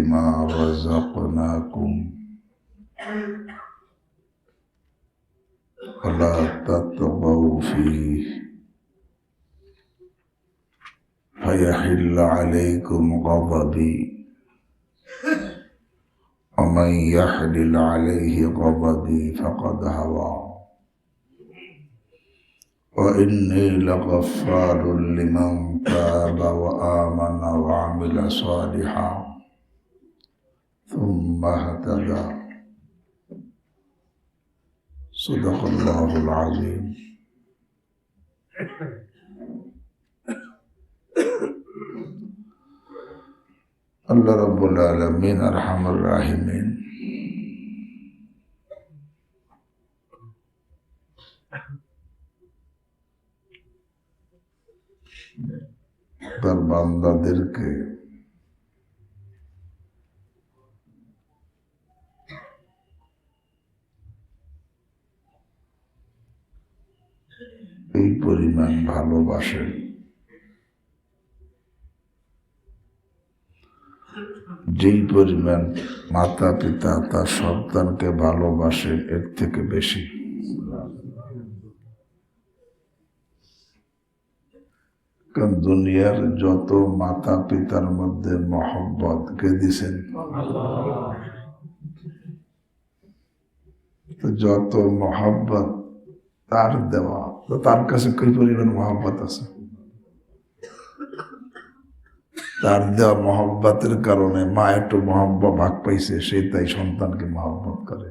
ما رزقناكم ولا تطغوا فيه فيحل عليكم غضبي ومن يحلل عليه غضبي فقد هوى وإني لغفار لمن تاب وآمن وعمل صالحا ثم اهتدى صدق الله العظيم. আল্লাহ রাব্বুল আলামিন আরহামুর রাহিমিন তার বান্দাদেরকে এই পরিমাণ ভালোবাসেন যেই পরিমাণ মাতা পিতা তার সন্তানকে ভালোবাসেন এর থেকে বেশি। কারণ দুনিয়ার যত মাতা পিতার মধ্যে মহব্বত কে দিছেন, যত মহব্বত তার দেওয়া, তো তার কাছে কি পরিমাণ মহব্বত আছে। তার দেওয়া মহব্বতের কারণে মা একটু মহব্বত ভাগ পাইছে, সে তাই সন্তানকে মহব্বত করে।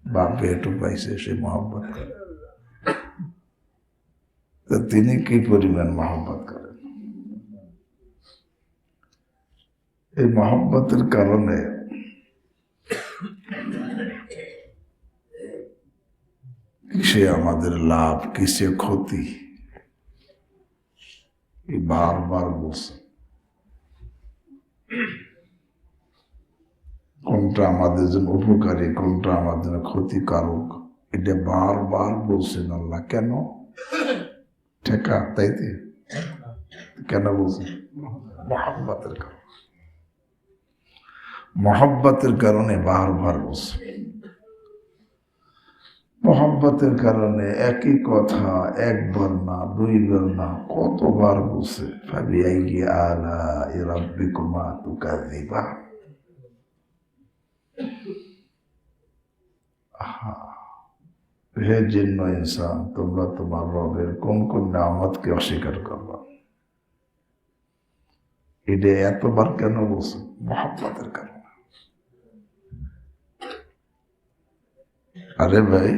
বাপে একটু পাইছে, সে মহব্বত করে। তো তিনি কি পরিমাণ মহব্বত করেন। এই মহব্বতের কারণে কিসে আমাদের লাভ, কিসে ক্ষতি, এই বারবার বলছে। কোনটা আমাদের জন্য উপকারী, কোনটা আমাদের জন্য ক্ষতিকারক, এটা বারবার বলছেন আল্লাহ। কেন? ঠেকা তাইতে কেন বলছেন? মহব্বতের কারণে। মহব্বতের কারণে বারবার বলছে। মহব্বতের কারণে একই কথা একবার না, দুইবার না, কতবার বলছে। ফাবিআইয়ি আলাই রাব্বিকুমা তুকাযযিবান। হে জিন্ন ইনসান, তোমরা তোমার রবের কোন কোন নিয়ামতকে অস্বীকার করবা। এটা এতবার কেন বলছে? মহব্বতের কারণে। আরে ভাই,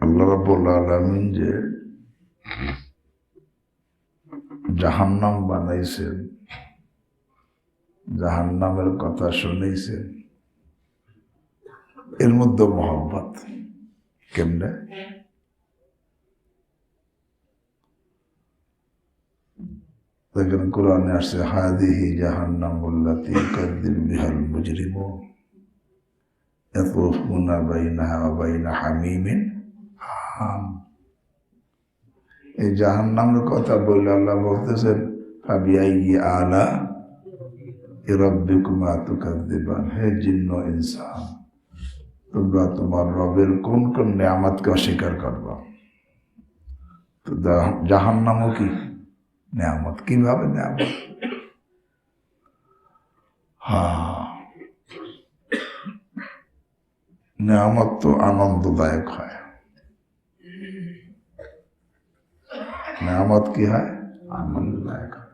আল্লাহ রাব্বুল আলামিন যে জাহান্নাম বানাইছেন, জাহান্নামের কথা শুনেছেন, এর মধ্যে মহব্বত কেমনে? দেখেন কোরআনে আসছে, হাদিহি জাহান্নামুল্লাতী ইউকাযযিবু বিহাল মুজরিমুন ইয়াতুফুনা বাইনাহা ওয়া বাইনা হামীমিন হাম। এই জাহান্নামের কথা বলে আল্লাহ বলতেছেন, ফাবিআইয়ি আলা রাব্বিকুমা তুকাযযিবান। হে জিন্ন ইনসান, তোমরা তোমার রবের কোন কোন নিয়ামতকে অস্বীকার করবা। তো জাহান্নামও কি নিয়ামত? কিভাবে নিয়ামত? নিয়ামত তো আনন্দদায়ক হয়। নিয়ামত কি হয়? আনন্দদায়ক হয়।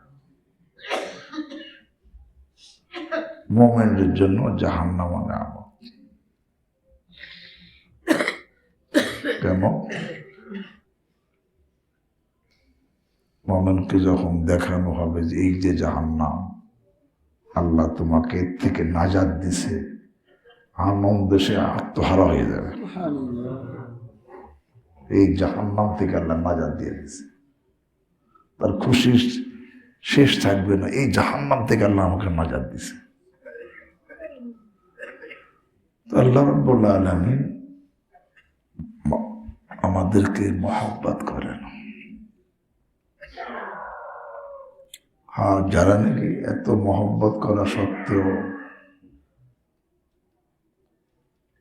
মুমিনের জন্য জাহান্নাম নিয়ামত। কেন? মুমিনকে যখন দেখানো হবে যে এই যে জাহান্নাম, আল্লাহ তোমাকে এর থেকে নাজাত দিছে, আনন্দে সে আত্মহারা হয়ে যাবে। এই জাহান্নাম থেকে আল্লাহ নাজাত দিয়ে দিছে, তার খুশির শেষ থাকবে না। এই জাহান্নাম থেকে আল্লাহ আমাকে নাজাত দিছে। আল্লাহ রাব্বুল আলামিন আমাদেরকে মহব্বত করেন। হ্যাঁ, যারা নাকি এত মহব্বত করা সত্ত্বেও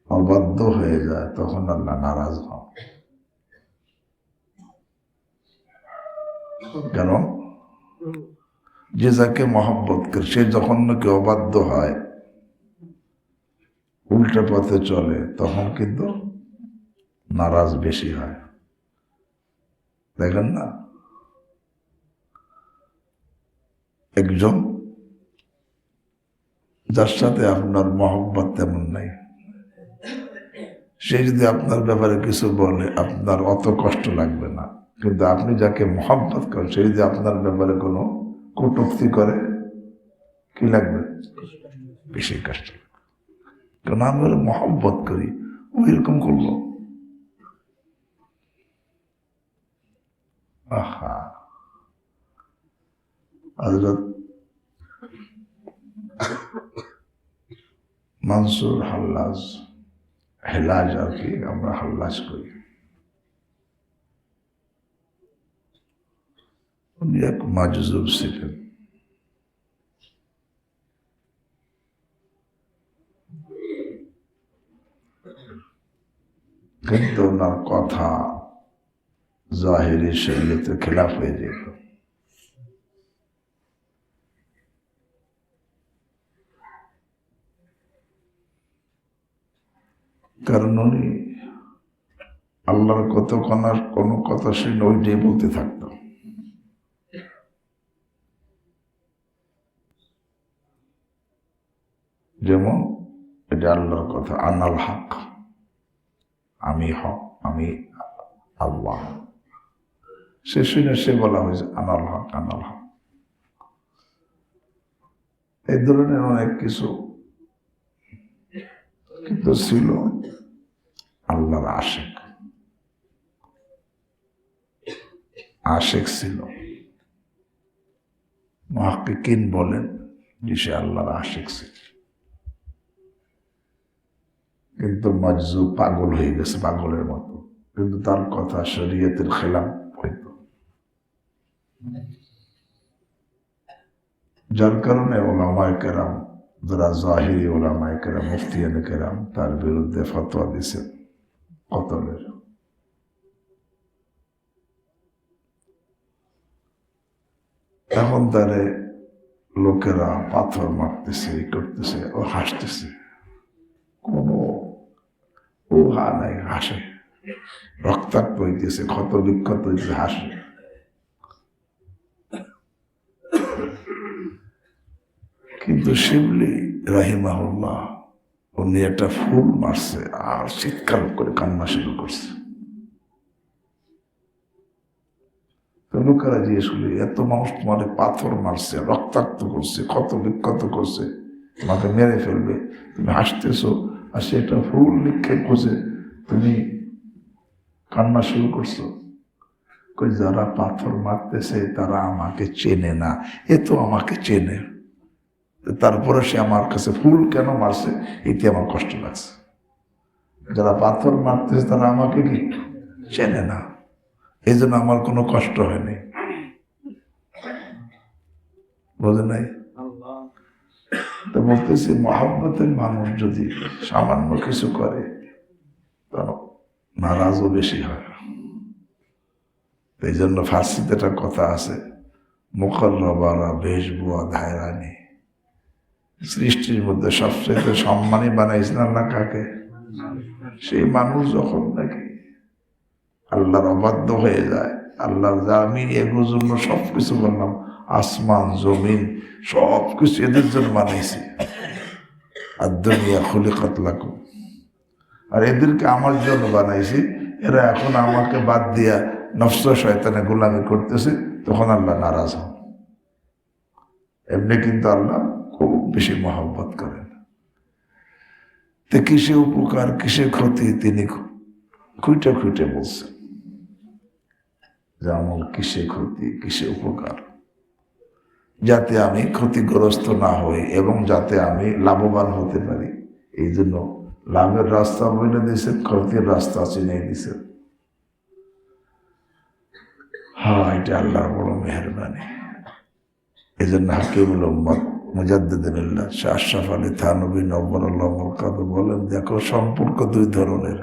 অবাধ্য হয়ে যায়, তখন আল্লাহ নারাজ হন। কারণ যে যাকে মহব্বত করে সে যখন নাকি অবাধ্য হয়, উল্টা পথে চলে, তখন কিন্তু নারাজ বেশি হয়। দেখেন না, একজন যার সাথে আপনার মহব্বত তেমন নাই, সে যদি আপনার ব্যাপারে কিছু বলে আপনার অত কষ্ট লাগবে না, কিন্তু আপনি যাকে মহব্বত করেন সে যদি আপনার ব্যাপারে কোনো কটূক্তি করে, কি লাগবে? বেশি কষ্ট লাগবে। কারণ আমি ওরা মহব্বত করি, ও এরকম করলো। আহা, হযরত মনসুর হাল্লাজ, হেলাজ আর কি আমরা হাল্লাজ করি, উনি এক মাজজুব ছিলেন। কিন্তু ওনার কথা জাহিরি শরীয়তের খেলাফ হয়ে যেত। কারণ উনি আল্লাহর কোনো কথা শুনে ওইটাই বলতে থাকতো। যেমন এটা আল্লাহর কথা, আনাল হক, আমি হক, আমি আল্লাহ। সে শুনে সে বলা হয়েছে আনাল হক, আনাল হক। এই ধরনের অনেক কিছু কিন্তু ছিল আল্লাহর আশেক, আশেক ছিল। মুহাক্কিকিন বলেন যে সে আল্লাহর আশেক ছিল, কিন্তু মাজজুব পাগল হয়ে গেছে, পাগলের মতো। কিন্তু তার কথা শরীয়তের খেলাফ হইত, যার কারণে ওলামায়ে কেরাম, যারা জাহিরি ওলামায়ে কেরাম, মুফতিয়ানে কেরাম, তার বিরুদ্ধে ফতোয়া দিয়েছেন কতলের। এখন তারে লোকেরা পাথর মারতেছে, করতেছে, ও হাসতেছে, কোনো উহা নাই, হাসে, রক্তাক্ত হইতেছে, ক্ষত বিক্ষত হইতেছে, হাসে। কিন্তু শিবলি রাহিমাহুল্লাহ উনি একটা ফুল মারছে আর চিৎকার করে কান্না শুরু করছে। লোকেরা জিজ্ঞেস করলে, এত মানুষ তোমার পাথর মারছে, রক্তাক্ত করছে, ক্ষত বিক্ষত করছে, তোমাকে মেরে ফেলবে, তুমি হাসতেছো, আর সেটা ফুল নিক্ষেপ করছে, তুমি কান্না শুরু করছো। কই, যারা পাথর মারতেছে তারা আমাকে চেনে না, এ তো আমাকে চেনে, তারপরে সে আমার কাছে ফুল কেন মারছে, এটি আমার কষ্ট লাগছে। যারা পাথর মারতেছে তারা আমাকে কি চেনে না, এই জন্য আমার কোনো কষ্ট হয়নি। বোঝে নাই? তো বলতেছি, মহব্বতের মানুষ যদি সামান্য কিছু করে তার নারাজও বেশি হয়। এই জন্য ফার্সিতে একটা কথা আছে, মুকররবারা বেশবুয়া ধায়রানি, সৃষ্টির মধ্যে সবচেয়ে সম্মানী বানাইছেন আল্লাহ কাকে? সেই মানুষ যখন নাকি আল্লাহর অবাধ্য হয়ে যায়। আল্লাহ যা আমি এগুলোর জন্য সব কিছু বললাম, আসমান জমিন সব কিছু এদের জন্য বানাইছি, আর দুনিয়া খুলিকাত লাকুম, আর এদেরকে আমার জন্য বানাইছি, এরা এখন আমাকে বাদ দিয়া নফস শয়তানে গোলামি করতেছে, তখন আল্লাহ নারাজ হন। এমনি কিন্তু আল্লাহ খুব বেশি মহব্বত করেন। তো কিসে উপকার কিসে ক্ষতি তিনি খুঁটে খুঁটে বলছেন, যে আমার কিসে ক্ষতি কিসে উপকার, যাতে আমি ক্ষতিগ্রস্ত না হই এবং যাতে আমি লাভবান হতে পারি। এই জন্য লাভের রাস্তা বলে দিয়েছেন, ক্ষতির রাস্তা চিনিয়ে দিয়েছেন। হ্যাঁ, এটা আল্লাহর বড় মেহেরবানি। এই জন্য হাকিমুল উম্মত মুজাদ্দিদুল্লাহ শাহ আশরাফ আলী থানভী নব্বরুল্লাহ বরকাতুহু বলেন, দেখো সম্পর্ক দুই ধরনের।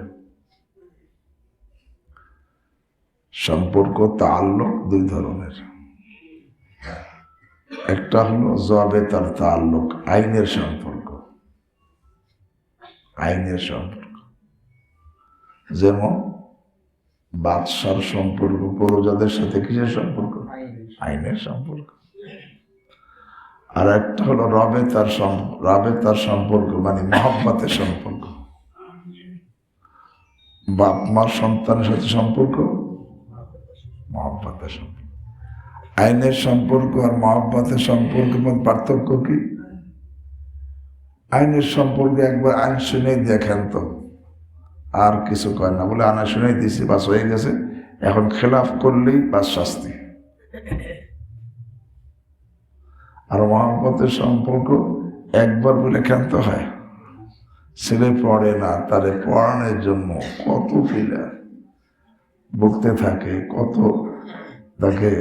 সম্পর্ক তাআল্লুক দুই ধরনের। একটা হলো যাবেতার তাআল্লুক, আইনের সম্পর্ক। আইনের সম্পর্ক যেমন বাদশার সম্পর্ক প্রজাদের সাথে কিসের সম্পর্ক? আইনের সম্পর্ক। আর একটা হলো রাবেতার সম্পর্ক, মানে মহব্বতের সম্পর্ক। বাপ মার সন্তানের সাথে সম্পর্ক মহব্বতের সম্পর্ক। আইনের সম্পর্ক আর মহব্বতের সম্পর্কের মধ্যে পার্থক্য কি? আইনের সম্পর্কে একবার আইন শুনে দেখেন তো, আর কিছু কয় না, বলে আনা শুনেই দিছি, বাস হয়ে গেছে, এখন খেলাফ করলেই বাস শাস্তি। আর মহব্বতের সম্পর্ক একবার বলে ক্ষান্ত হয়, ছেলে পড়ে না, তারে পড়ানোর জন্য কত ফিলার বকতে থাকে, কত তাকে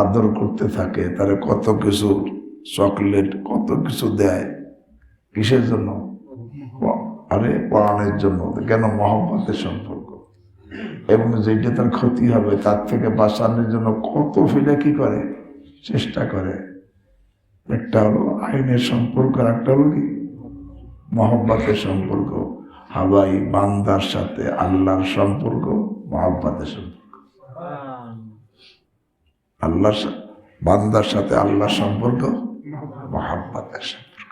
আদর করতে থাকে, তারে কত কিছু চকলেট কত কিছু দেয়। কিসের জন্য? আরে পড়ানোর জন্য। কেন? মহব্বতের সম্পর্ক। এবং যেটা তার ক্ষতি হবে তার থেকে বাঁচানোর জন্য কত ফিলে কি করে, চেষ্টা করে। একটা হলো আইনের সম্পর্ক, আর একটা হলো কি মহব্বতের সম্পর্ক। হাবাই বান্দার সাথে আল্লাহর সম্পর্ক মহব্বতের সম্পর্ক। আল্লাহর বান্দার সাথে আল্লাহর সম্পর্ক মহব্বতের সম্পর্ক।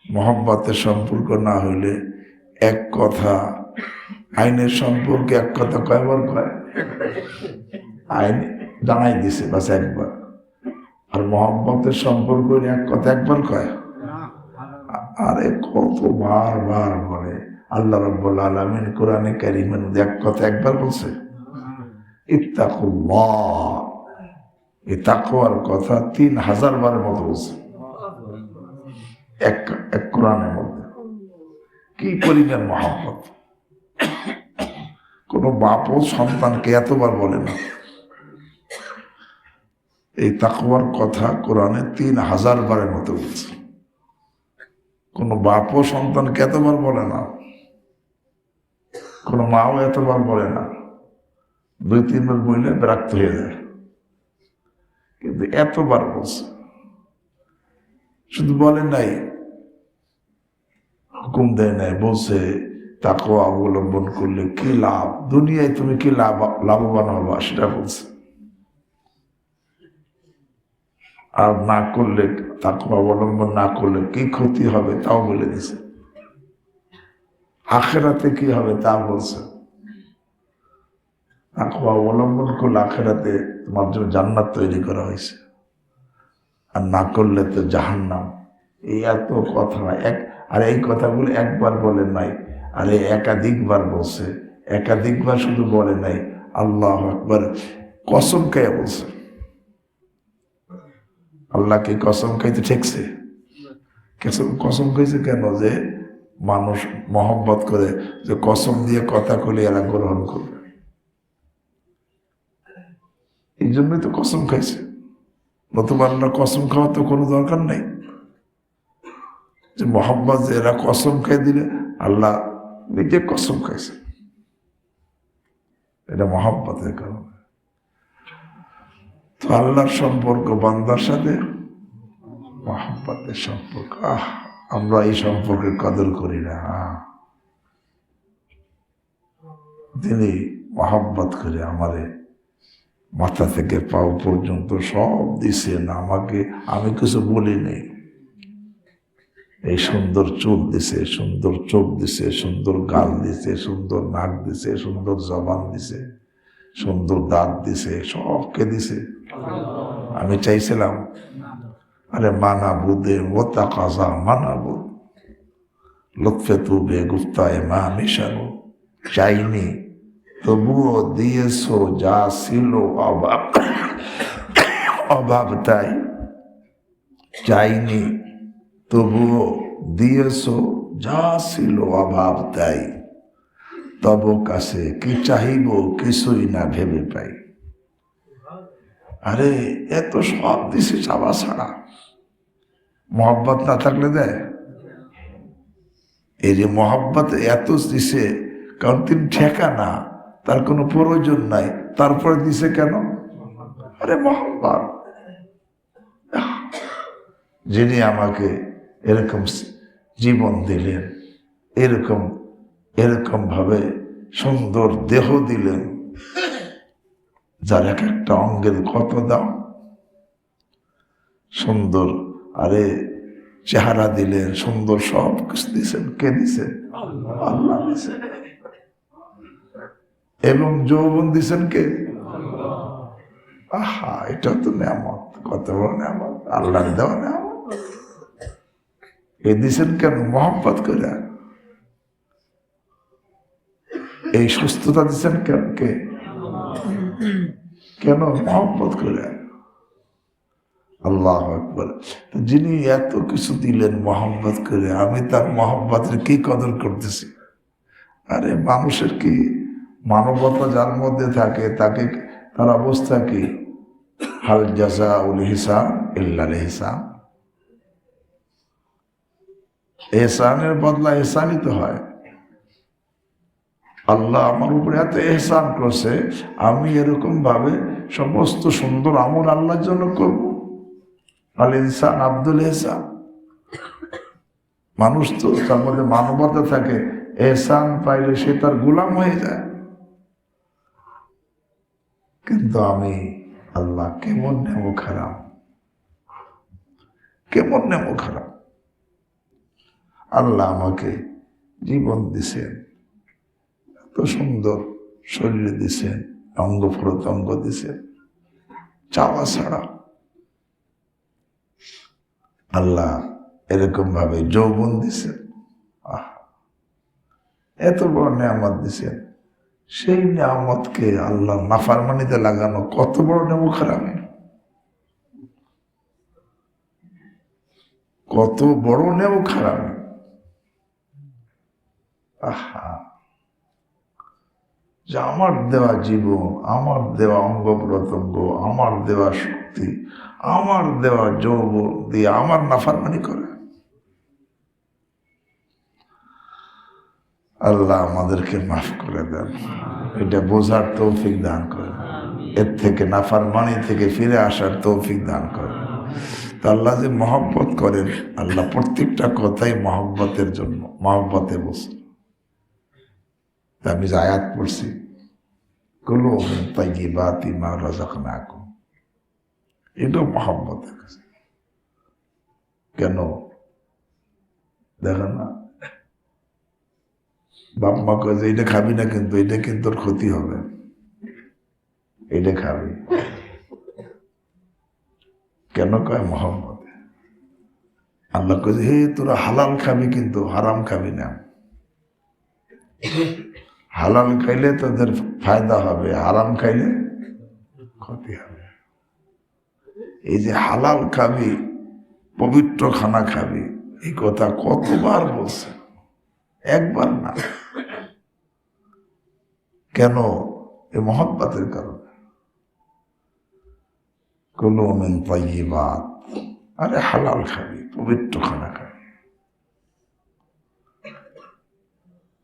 মহব্বতের সম্পর্ক না হইলে এক কথা, আইনের সম্পর্কে এক কথা কয়বার কয়? আইন জানাই দিছে বাস একবার। আর মহব্বতের সম্পর্ক এক কথা একবার কয়, আরে কত বার বলে। আল্লাহ রাব্বুল আলামিন কোরআনে কারীমের মধ্যে এক কথা একবার বলছে, ইত্তাকুল্লাহ। এই তাকওয়ার কথা 3000 বারের মতো বলছে এক কোরআনের মধ্যে। কি পরিমাণ মহব্বত! কোন বাপও সন্তানকে এতবার বলে না। এই তাকওয়ার কথা কোরআনে 3000 বারের মতো বলছে। কোন বাপও সন্তানকে এতবার বলে না, কোন মাও এতবার বলে না। 2-3 বার বললে বিরক্ত হয়ে যায়, কিন্তু এতবার বলছে। শুধু বলে নাই, হুকুম দেয় নাই, বলছে তাকওয়া অবলম্বন করলে কি লাভ, দুনিয়ায় তুমি কি লাভবান হবা সেটা বলছে। আর না করলে, তাকওয়া অবলম্বন না করলে কি ক্ষতি হবে তাও বলে দিছে। আখিরাতে কি হবে তা বলছে। তাকওয়া অবলম্বন করলে আখিরাতে তোমার জন্য জান্নাত তৈরি করা হয়েছে, আর না করলে তো জাহান্নাম। এই এত কথা আর এই কথাগুলো একবার বলে নাই, আরে একাধিকবার বলছে। একাধিকবার শুধু বলে নাই, আল্লাহু আকবার কসম খেয়ে বলছে। আল্লাহকে কসম খাইতে ঠেকছে? কসম খাইছে কেন? যে মানুষ মহব্বত করে, যে কসম দিয়ে কথা কলে এরা গ্রহণ করবে, এই জন্যই তো কসম খাইছে। নতুবা আল্লাহ কসম খাওয়ার তো কোনো দরকার নেই। যে মহব্বত, যে এরা কসম খাই দিলে, আল্লাহ নিজে কসম খাইছে, এটা মহব্বতের কারণে। তো আল্লাহর সম্পর্ক বান্দার সাথে মহব্বতের সম্পর্ক। আমরা এই সম্পর্কের কদর করি না। তিনি মহব্বত করে আমারে মাথা থেকে পাও পর্যন্ত সব দিছেন আমাকে, আমি কিছু বলিনি। এই সুন্দর চুল দিছে, সুন্দর চোখ দিছে, সুন্দর গাল দিছে, সুন্দর নাক দিছে, সুন্দর জবান দিছে, সুন্দর দাঁত দিছে, সবকে দিছে। আমি চাইছিলাম, আরে মানাবুদে ওতা কাজা মানাবুদ লুৎফে তু বে গুফতায়ে মা মিশানো। চাইনি, তবুও দিয়েছো যা ছিল অভাব তাই। চাইনি, তবুও দিয়েছো যা ছিল অভাব তাই। তব কাছে কি চাহিব কিছুই না ভেবে পাই। আরে এত সব দিছে চাওয়া ছাড়া, মহব্বত না থাকলে দেয়? এই যে মহব্বত এত দিছে, কারণ তিনি ঠেকা না, তার কোনো প্রয়োজন নাই, তারপরে দিছে কেন? আরে মহব্বত। যিনি আমাকে এরকম জীবন দিলেন, এরকম এরকম ভাবে সুন্দর দেহ দিলেন, যার এক একটা অঙ্গের কত দাম, সুন্দর আরে চেহারা দিলেন, সুন্দর সব কিছু দিয়েছেন। কে দিছেন? আল্লাহ দিছেন। এবং যৌবন দিছেন কে? আহা, এটা তো নেয়ামত, কত বড় নেয়ামত, আল্লাহর দেওয়া নেয়ামত। এ দিছেন কেন? মহব্বত করে। এই সুস্থতা দিচ্ছেন কেন? কে? কেন? মহব্বত করে। আল্লাহু আকবার। যিনি এত কিছু দিলেন মহব্বত করে, আমি তার মহব্বতের কি কদর করতেছি? আরে মানুষের কি মানবতা যার মধ্যে থাকে, তাকে তার অবস্থা কি? হাল জাযাউল ইহসান ইল্লাল ইহসান। ইহসানের বদলা ইহসানই তো হয়। আল্লাহ আমার উপরে এত এহসান করছে, আমি এরকম ভাবে সমস্ত সুন্দর আমল আল্লাহর জন্য করব। আল ইনসান আব্দুল এহসান। মানুষ তো তার মধ্যে মানবতা থাকে, এহসান পাইলে সে তার গোলাম হয়ে যায়। কিন্তু আমি আল্লাহ কেমন নেমো খারাপ, কেমন নেমো খারাপ। আল্লাহ আমাকে জীবন দিছেন, এত সুন্দর শরীর দিছেন, অঙ্গ প্রত্যঙ্গ দিছেন, চাওয়া ছাড়া। আল্লাহ এরকম ভাবে যৌবন দিছেন, এত বড় নেয়ামত দিছেন। সেই নেয়ামতকে আল্লাহ নাফরমানিতে লাগানো কত বড় নেমো খারাপ, কত বড় নেমো খারাপ। আহা, যে আমার দেওয়া জীবন, আমার দেওয়া অঙ্গ প্রত্যঙ্গ, আমার দেওয়া শক্তি, আমার দেওয়া যৌবন দিয়ে আমার নাফরমানি করে। আল্লাহ আমাদেরকে মাফ করে দেন, এটা বোঝার তৌফিক দান করেন, এর থেকে নাফরমানি থেকে ফিরে আসার তৌফিক দান করেন। তো আল্লাহ যে মহব্বত করেন, আল্লাহ প্রত্যেকটা কথাই মহব্বতের জন্য, মহব্বতে বসে। আমি যে আয়াত পড়ছি, কুলু মিন তাইয়্যিবাতি মা রাযাকনাকুম, এটাও মহব্বতের কাছে। কেন দেখেন না, বাপ মা কয়ে যে এটা খাবি না, কিন্তু এটা কিন্তু তোর ক্ষতি হবে, এটা খাবি। কেন কয়? মহব্বতে। আল্লাহ কয়ে হে তোরা হালাল খাবি, কিন্তু হারাম খাবি না। হালাল খাইলে তোদের ফায়দা হবে, হারাম খাইলে ক্ষতি হবে। এই যে হালাল খাবি, পবিত্র খানা খাবি, এই কথা কতবার বলছে, একবার না। কেন? এই মহব্বতের কারণে। কুলু মিন তাইয়্যিবাত, আরে হালাল খাবি, পবিত্র খানা খাবি।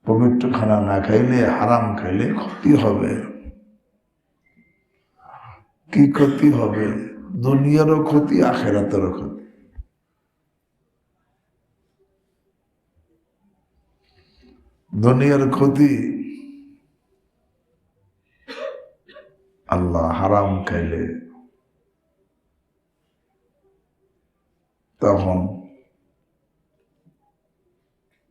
পবিত্র খানা না খাইলে, হারাম খাইলে ক্ষতি হবে। কি ক্ষতি হবে? দুনিয়ারও ক্ষতি, আখিরাতেরও ক্ষতি। দুনিয়ার ক্ষতি, আল্লাহ হারাম খাইলে তখন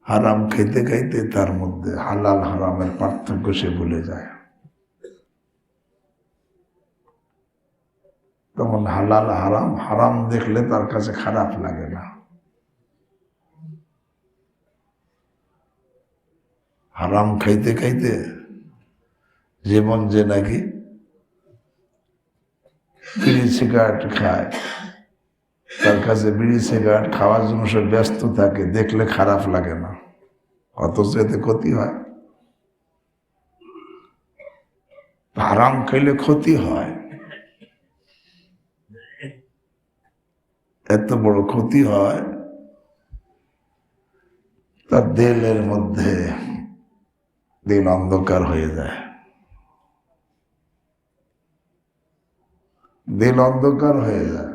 হারাম খাইতে খাইতে তার মধ্যে হালাল হারামের পার্থক্য সে ভুলে যায়। তখন হালাল হারাম, হারাম দেখলে তার কাছে খারাপ লাগে না। হারাম খাইতে খাইতে জীবন যে নাকি বিড়ি সিগারেট খায়, তার কাছে বিড়ি সিগারেট খাওয়ার জন্য সে ব্যস্ত থাকে, দেখলে খারাপ লাগে না, অথচ এতে ক্ষতি হয়। হারাম খাইলে ক্ষতি হয়, এত বড় ক্ষতি হয়, তার দিলের মধ্যে দিন অন্ধকার হয়ে যায়, দিল অন্ধকার হয়ে যায়।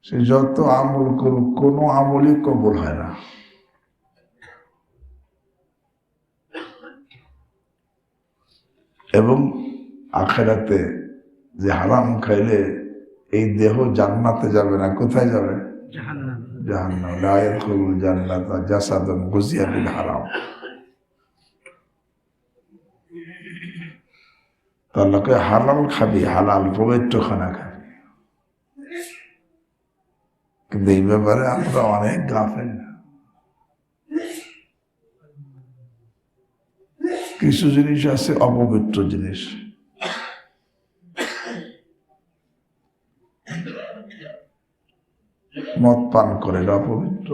সে যত আমল করুক কোনো আমলই কবুল হয় না। এবং আখিরাতে যে হারাম খাইলে এই দেহ জান্নাতে যাবে না, কোথায় যাবে? জাহান্নাম। লা ইয়াদখুলুল জান্নাতা জাসাদুন গুযিয়া বিল হারাম। তাহলে হালাল খাবি, হালাল পবিত্র খানা খাবি, কিন্তু এই ব্যাপারে আমরা অনেক গাফেল। কিছু জিনিস আছে অপবিত্র জিনিস, মদ পান করে এটা অপবিত্র,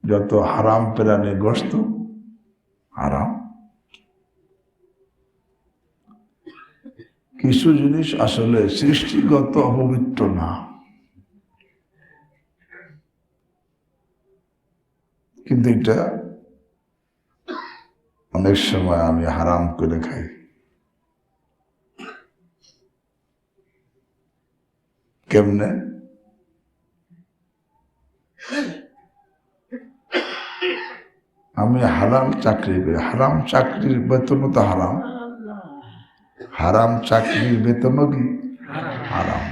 যত হারাম প্রাণী গোশত হারাম। কিছু জিনিস আসলে সৃষ্টিগত অপবিত্র না, কিন্তু এটা অনেক সময় আমি হারাম করে খাই। কেমনে? আমি হালাল চাকরি করি, হারাম চাকরির বেতনও তো হারাম, হারাম চাকরির বেতনও কি হারাম।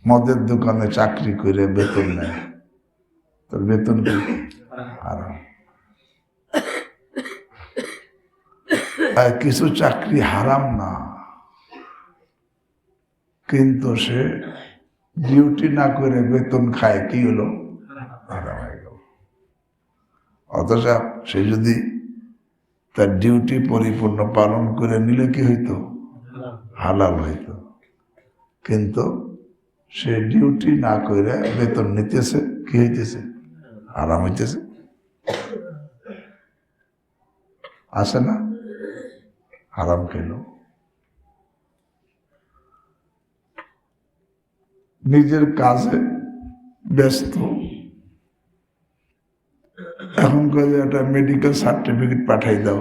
মদের দোকানে চাকরি করে বেতন নেয়, তার বেতন কি হারাম। আর কিছু চাকরি হারাম না, কিন্তু সে ডিউটি না করে বেতন খায়, কি হলো? হারাম হয়ে গেল। অথচ সে যদি তার ডিউটি পরিপূর্ণ পালন করে নিলে কি হইতো? হালাল হইতো। কিন্তু সে ডিউটি না করে বেতন নিতেছে, কি হইতেছে? হারাম হইতেছে। আসে না? হারাম খেল। নিজের কাজে ব্যস্ত, এখন করে একটা মেডিকেল সার্টিফিকেট পাঠাই দাও,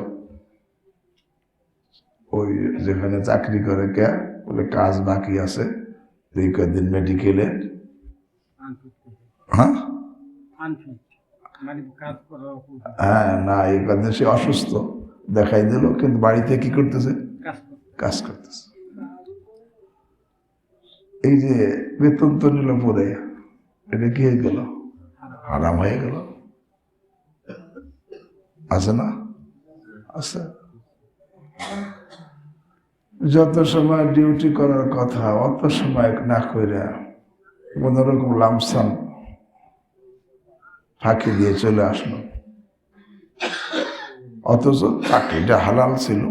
ওই যেখানে চাকরি করে কে বলে কাজ বাকি আছে, দুই কদিন মেডিকেলে। হ্যাঁ, না এই কদিন সে অসুস্থ, দেখাই দিল, কিন্তু বাড়িতে কি করতেছে? কাজ করতেছে। এই যে বেতন তো নিল পরে, এটা কি হয়ে গেল? হারাম হয়ে গেল। আছে না? আছে। যত সময় ডিউটি করার কথা অত সময় না করে কোনোরকম লামসাম ফাঁকি দিয়ে চলে আসলো, অথচ চাকরিটা হালাল ছিল।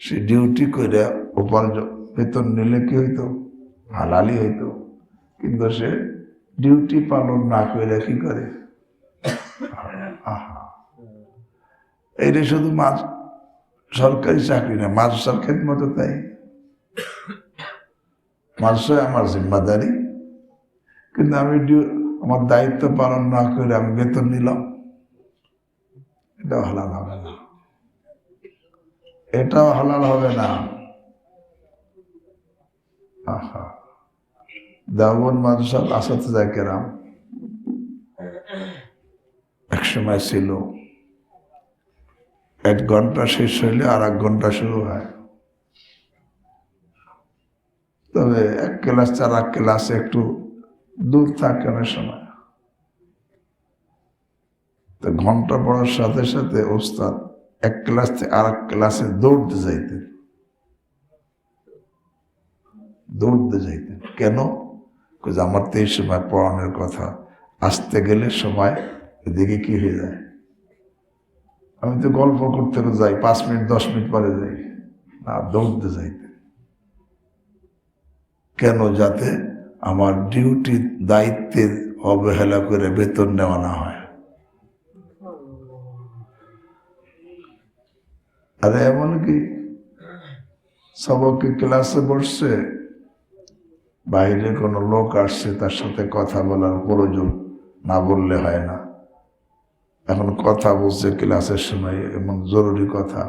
সে ডিউটি করে উপার্জন বেতন নিলে কি হইতো? হালালই হইতো। কিন্তু সে ডিউটি পালন না করে কি করে? আহা, এইটা শুধু সরকারি চাকরি না, মাদ্রাসার খেদমত তাই। মাদ্রাসায় আমার জিম্মাদারি, কিন্তু আমি আমার দায়িত্ব পালন না করে আমি বেতন নিলাম, এটাও হালাল হবে না, এটাও হালাল হবে না। আহা, দেওবন্দ মাদ্রাসার আসাতিজা কেরাম এক সময় ছিল 1 ঘন্টা শেষ হইলে আর 1 ঘন্টা শুরু হয়, তবে এক ক্লাস আর এক ক্লাসে একটু দূর থাকে অনেক সময়। তো ঘন্টা পড়ার সাথে সাথে ওস্তাদ এক ক্লাস থেকে আর এক ক্লাসে দৌড়তে যাইতেন, দৌড়তে যাইতেন। কেন? আমার তো এই সময় পড়ানোর কথা, আসতে গেলে সময় এদিকে কি হয়ে যায়। আমি তো গল্প করতে যাই, 5 মিনিট 10 মিনিট পরে যাই না, দৌড়তে যাইতেন। কেন? যাতে আমার ডিউটি দায়িত্বের অবহেলা করে বেতন নেওয়া না হয়। আরে এমনকি সবকে ক্লাসে বসছে, বাইরে কোনো লোক আসছে, তার সাথে কথা বলার প্রয়োজন না বললে হয় না। এখন কথা বলছে ক্লাসের সময়, এমন জরুরি কথা,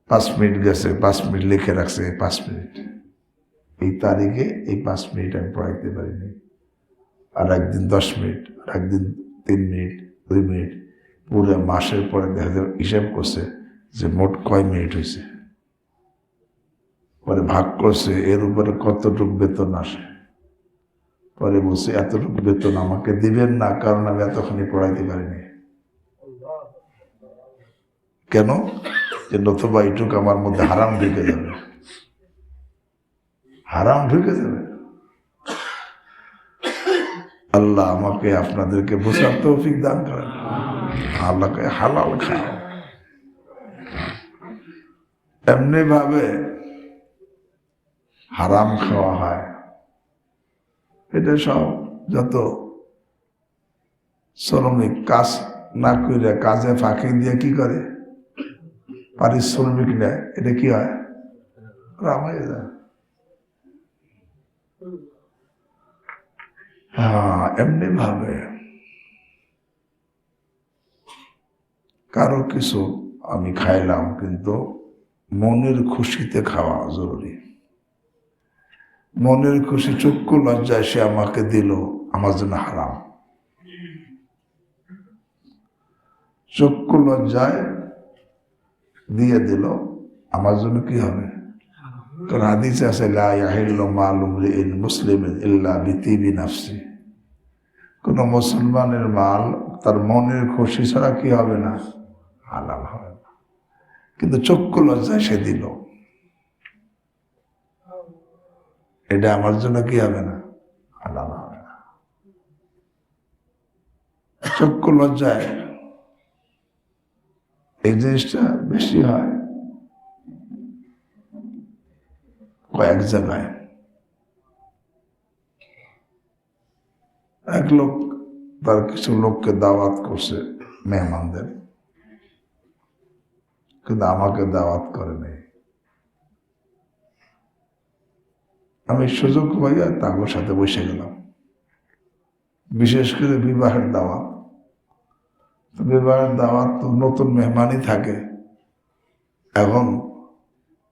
5 মিনিট গেছে, 5 মিনিট লিখে রাখছে, 5 মিনিট, এই তারিখে এই 5 মিনিট আমি পড়াইতে পারিনি। আর একদিন 10 মিনিট, আর একদিন 3 মিনিট, 2 মিনিট, পুরো মাসের পরে দেখা যায় হিসাব করছে যে মোট কয় মিনিট হয়েছে, পরে ভাগ করছে এর উপরে কতটুকু বেতন আসে। পরে বলছে এতটুকু বেতন আমাকে দিবেন না, কারণ আমি এতখানি পড়াইতে পারিনি। কেন? যে নতুবা এইটুকু আমার মধ্যে হারাম ঢুকে যাবে, হারাম ঢুকে যাবে। আল্লাহ আমাকে আপনাদেরকে বোঝার তৌফিক দান করেন। আল্লাহকে হালাল খাও। এমনি ভাবে হারাম খাওয়া হয়, এটা সব যত শ্রমিক কাজ না করে কাজে ফাঁকি দিয়ে কি করে, পারিশ্রমিক নেয়, এটা কি হয়? হারাম হয়ে যায়। হ্যাঁ, এমনি ভাবে কারো কিছু আমি খাইলাম, কিন্তু মনের খুশিতে খাওয়া জরুরি। মনের খুশি, চক্ষু লজ্জায় সে আমাকে দিল, আমার জন্য হারাম। চক্ষু লজ্জায় দিয়ে দিল, আমার জন্য কি হবে? কারণ হাদিসে আছে লা ইয়াহিল্লু মালু ইমরিইন মুসলিমিন ইল্লা বিতিবি নাফসি। কোন মুসলমানের মাল তার মনের খুশি ছাড়া কি হবে না? হালাল হবে না। কিন্তু চক্ষু লজ্জায় সে দিল, এটা আমার জন্য কি হবে না? হালাল হবে না। চক্ষু লজ্জায় এই জিনিসটা বেশি হয় কয়েক জায়গায়। এক লোক তার কিছু লোককে দাওয়াত করছে, মেহমানদের, কিন্তু আমাকে দাওয়াত করে নাই। আমি সুযোগ পাইয়া তাদের সাথে বসে গেলাম। বিশেষ করে বিবাহের দাওয়াত, বিবাহের দাওয়াত তো নতুন মেহমানই থাকে। এখন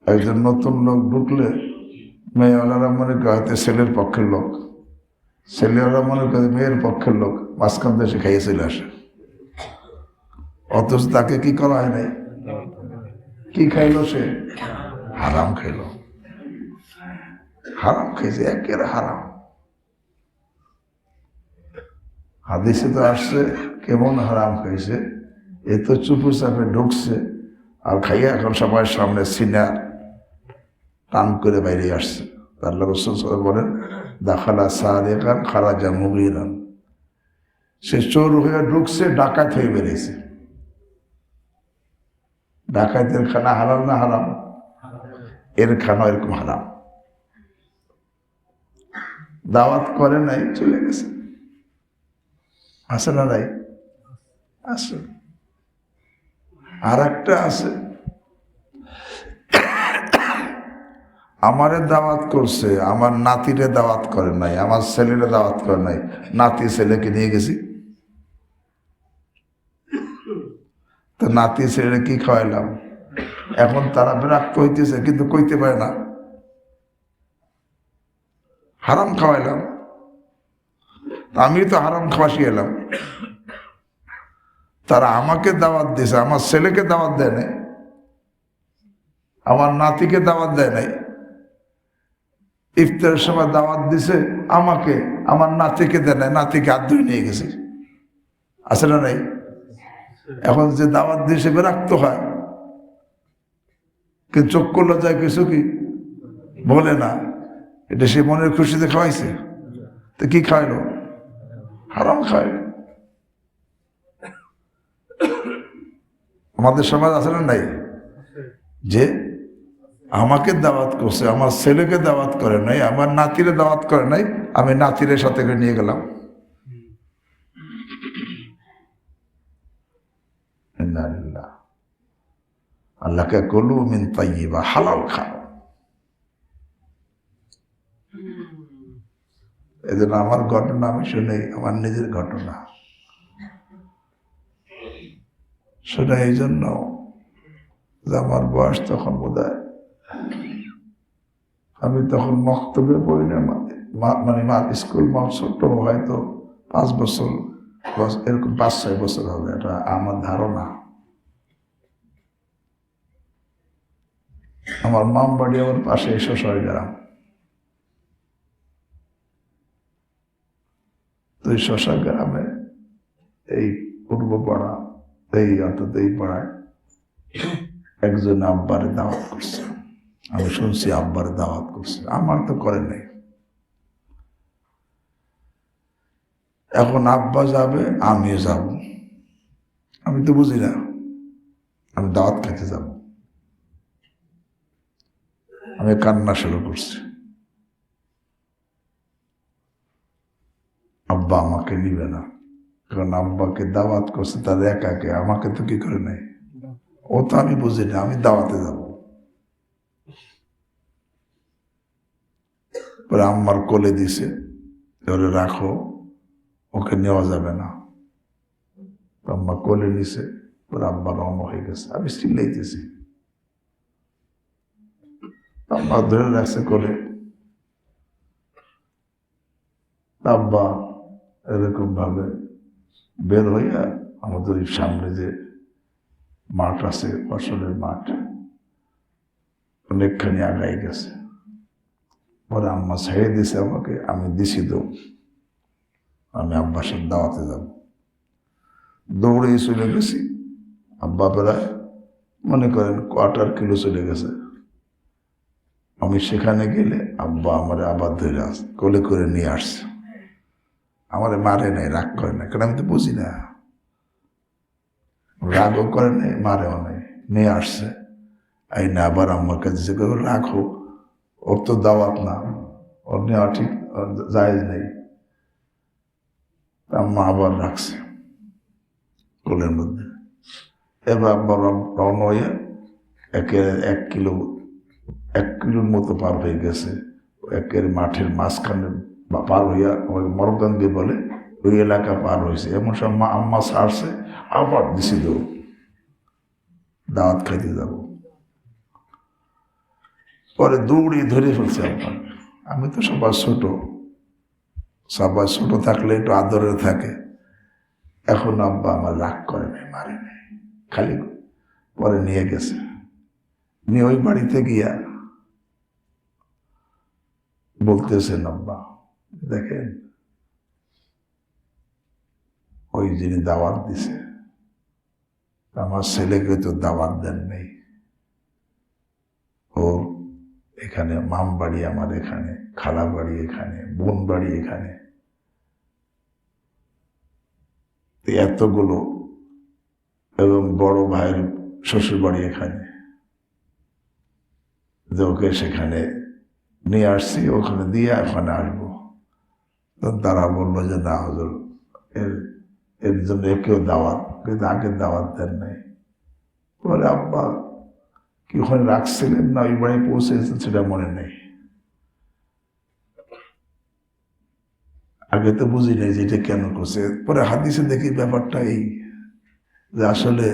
একজন নতুন লোক ঢুকলে মেয়েওয়ালারা মনে করে হয়তো ছেলের পক্ষের লোক, ছেলেওয়ালা মনে করে মেয়ের পক্ষের লোক, মাঝখান দেশে খাইয়ে চলে আসে। অথচ তাকে কি করা হয় নাই? কি খাইলো সে? হারাম খাইল। হারাম খাইছে, একের হারাম। হাদিসে তো আসছে কেমন হারাম খাইছে। এ তো চুপু চাপে ঢুকছে আর খাইয়া এখন সবার সামনে সিনা টান করে বাইরে আসছে। তার রাসূল বলেন দাখালা সারিকান খারাজা মুগীরান। সে চোর হয়ে ঢুকছে, ডাকাত হয়ে বেরিয়েছে। ডাকাতের খানা হালাল না হারাম? এর খানা এরকম হারাম। দাওয়াত করে নাই, চলে গেছে। আছে না নাই? আছে। আর একটা আছে, আমারে দাওয়াত করছে, আমার নাতিরে দাওয়াত করে নাই, আমার ছেলেরে দাওয়াত করে নাই, নাতি ছেলেকে নিয়ে গেছি। তো নাতি ছেলেরে কি খাওয়াইলাম? এখন তারা বিরক্ত হইতেছে, কিন্তু কইতে পারে না, হারাম খাওয়াইলাম। আমি তো হারাম খাওয়াশি এলাম। তারা আমাকে দাওয়াত দিয়েছে, আমার ছেলেকে দাওয়াত দেয় নাই, আমার নাতিকে দাওয়াত দেয় নাই। ইফতারের সময় দাওয়াত দিছে আমাকে, আমার নাতিকে দেয় নাই, নাতিকে হাত ধরে নিয়ে গেছে। আছে না নাই? এখন যে দাওয়াত দিয়েছে বিরক্ত হয়, কিন্তু চক্ষু লজ্জায় কিছু কি বলে না। এটা সে মনের খুশিতে খাওয়াইছে। তো কি খাওয়াইলো? হারাম খাওয়াইলো। আমাদের সমাজ আছে না নাই যে আমাকে দাওয়াত করছে, আমার ছেলেকে দাওয়াত করে নাই, আমার নাতিরে দাওয়াত করে নাই, আমি নাতিরের সাথে করে নিয়ে গেলাম। আল্লাহকে কুলু মিন তাইয়্যিবা, হালাল খাও। এই জন্য আমার ঘটনা আমি শুনে, আমার নিজের ঘটনা শুনে, এই জন্য যে আমার বয়স তখন বোধহয়, আমি তখন মক্তবে পড়ি না, মানে স্কুল ছোট হয়তো 5 বছর, এরকম 5-6 বছর হবে, এটা আমার ধারণা। আমার মাম বাড়ি আমার পাশে শশার গ্রাম। তো এই শশা গ্রামে এই পূর্ব পাড়া, এই অর্থাৎ এই পাড়ায় একজন আব্বারে দাওয়াত করছে। আমি শুনছি আব্বারে দাওয়াত করছে, আমার তো করে নাই। এখন আব্বা যাবে, আমিও যাব, আমি তো বুঝি না, আমি দাওয়াত খেতে যাব। আমি কান্না শুরু করছি, আব্বা আমাকে নিবে না, কারণ আব্বাকে দাওয়াত করছে তার একাকে, আমাকে তো কি করে নাই, ও তো আমি বুঝি না, আমি দাওয়াতে যাব। পরে আম্মার কোলে দিছে, ধরে রাখো, ওকে নেওয়া যাবে না। আম্মা কোলে নিছে, পরে আব্বা রওনা হয়ে গেছে। আমি চিল্লাইতেছি, আব্বা ধরে রাখছে কোলে। আব্বা এরকম ভাবে বের হইয়া আমাদের সামনে যে মাঠ আছে, ফসলের মাঠ, অনেকখানি আগাই গেছে। পরে আম্মা ছেড়ে দিছে আমাকে, আমি দিছি দৌড়, আমি আব্বার সাথে দাওয়াতে যাব। দৌড়ে চলে গেছি। আব্বা প্রায় মনে করেন 1/4 কিলো চলে গেছে। আমি সেখানে গেলে আব্বা আমার আবার ধরে আসছে, কোলে করে নিয়ে আসছে। আমারে মারে নাই, রাগ করে না, কারণ আমি তো বুঝি না, রাগও করে নাই, মারেও নাই, নিয়ে আসছে। এই না আবার আম্মার কাছে রাখো, ওর তো দাওয়াত না, ওর নেওয়া ঠিক জায়েজ নেই। আম্মা আবার রাখছে কোলের মধ্যে। এবার আব্বা রওনা হয়ে 1 কিলোর মতো পার হয়ে গেছে। একের মাঠের মাঝখানে পার হইয়া, ওই মরগাঙ্গে বলে, ওই এলাকা পার হয়েছে। এমন সব আম্মা ছাড়ছে, আবার দিছি দৌড়, দাওয়াত খাইতে যাব। পরে দৌড়িয়ে ধরে ফেলছে আব্বা। আমি তো সবার ছোট থাকলে একটু আদরে থাকে। এখন আব্বা আমার রাগ করে নাই, মারে নাই, খালি পরে নিয়ে গেছে। নিয়ে ওই বাড়িতে গিয়া বলতেছেন, আব্বা দেখেন, ওই যিনি দাওয়াত দিছে আমার ছেলেকে তো দাওয়াত দেন নেই। ও এখানে মাম বাড়ি আমার এখানে, খালা বাড়ি এখানে, বোন বাড়ি এখানে, এতগুলো, এবং বড় ভাইয়ের শ্বশুর বাড়ি এখানে, যে ওকে সেখানে নিয়ে আসছি, ওখানে দিয়ে ওখানে আসবো। তারা বললো যে না হুজুর, এর জন্য কেউ দাওয়াত, কিন্তু আগে দাওয়াত দেন নাই। পরে আব্বা কি ওখানে রাখছিলেন না ওই বাড়ি পৌঁছেছেন সেটা মনে নেই। আগে তো বুঝি নাই যে এটা কেন করছে। পরে হাদিসে দেখি ব্যাপারটা এই, যে আসলে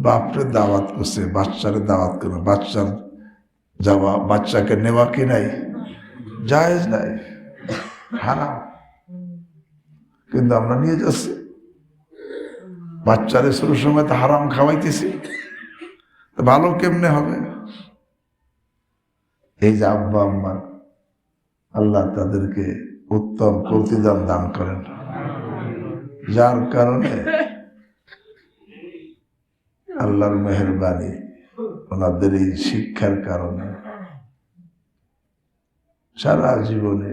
বাপরে দাওয়াত করছে, বাচ্চারে দাওয়াত করবে, বাচ্চার যাওয়া, বাচ্চাকে নেওয়া কি নাই, জায়েজ নাই, হারাম। কিন্তু আমরা নিয়ে যাচ্ছি বাচ্চারে, শুরুর সময় তো হারাম খাওয়াইতেছি, ভালো কেমনে হবে? এই যে আব্বা আম্মা, আল্লাহ তাদেরকে উত্তম প্রতিদান দান করেন, যার কারণে আল্লাহর মেহেরবানি, ওনাদের এই শিক্ষার কারণে সারা জীবনে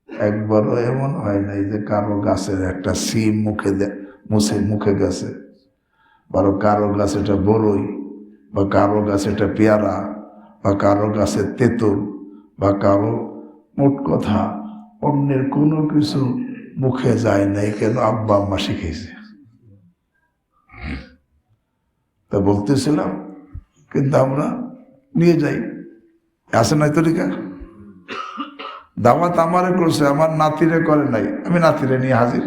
একবারও এমন হয় নাই যে কারো গাছের একটা সিম মুখে গেছে, বা কারো গাছ এটা বড়ই, বা কারো গাছ এটা পেয়ারা, বা কারো কাছে তেঁতুল বা কারো মোট কথা অন্যের কোনো কিছু মুখে যায় নাই, কেন আব্বা আম্মা শিখেছে। তা বলতেছিলাম, কিন্তু আমরা নিয়ে যাই, আসে নাই তরিকা। দাওয়াত আমারে করছে, আমার নাতিরে করে নাই, আমি নাতিরে নিয়ে হাজির।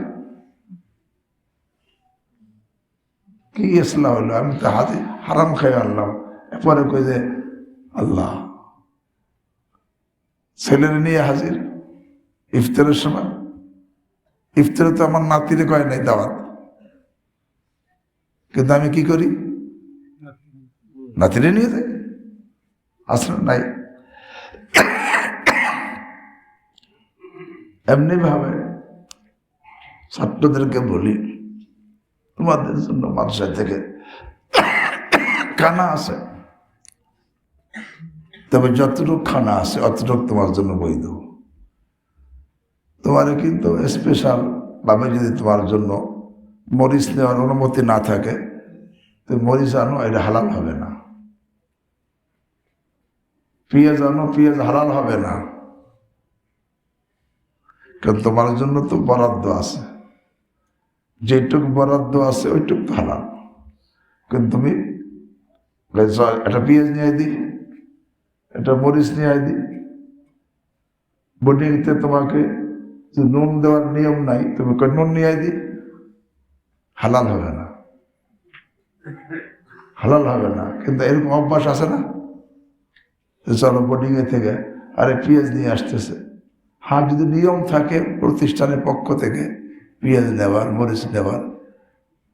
কি ইসলাম হলো, আমি তো হাজির, হারাম খাই আনলাম। এরপরে কই যে আল্লাহ, ছেলেরে নিয়ে হাজির ইফতারের সময়। ইফতারে তো আমার নাতিরে কয় নাই দাওয়াত, কিন্তু আমি কি করি, নাতিরে নিয়ে যাই। আসলে নাই, এমনি ভাবে ছাত্রদেরকে বলি, তোমাদের জন্য মাদ্রাসা থেকে খানা আছে, তবে যতটুকু খানা আছে অতটুকু তোমার জন্য বৈধ। তোমার কিন্তু স্পেশাল ভাবে যদি তোমার জন্য মরিচ নেওয়ার অনুমতি না থাকে, তো মরিচ আনো, এটা হালাল হবে না। পেঁয়াজ আনো, পেঁয়াজ হালাল হবে না, কারণ তোমার জন্য তো বরাদ্দ আছে, যেটুক বরাদ্দ আছে ওইটুক তো হালাল। কিন্তু তুমি একটা পেঁয়াজ নিয়ে দিই, একটা মরিচ নিয়ে দিই, বোর্ডিংতে তোমাকে নুন দেওয়ার নিয়ম নাই, তুমি নুন নিয়ে দিই, হালাল হবে না, হালাল হবে না। কিন্তু এরকম অভ্যাস আছে না, চলো বোর্ডিংয়ে থেকে আরে পেঁয়াজ নিয়ে আসতেছে। হ্যাঁ, যদি নিয়ম থাকে প্রতিষ্ঠানের পক্ষ থেকে পেঁয়াজ নেওয়ার, মরিচ নেওয়ার,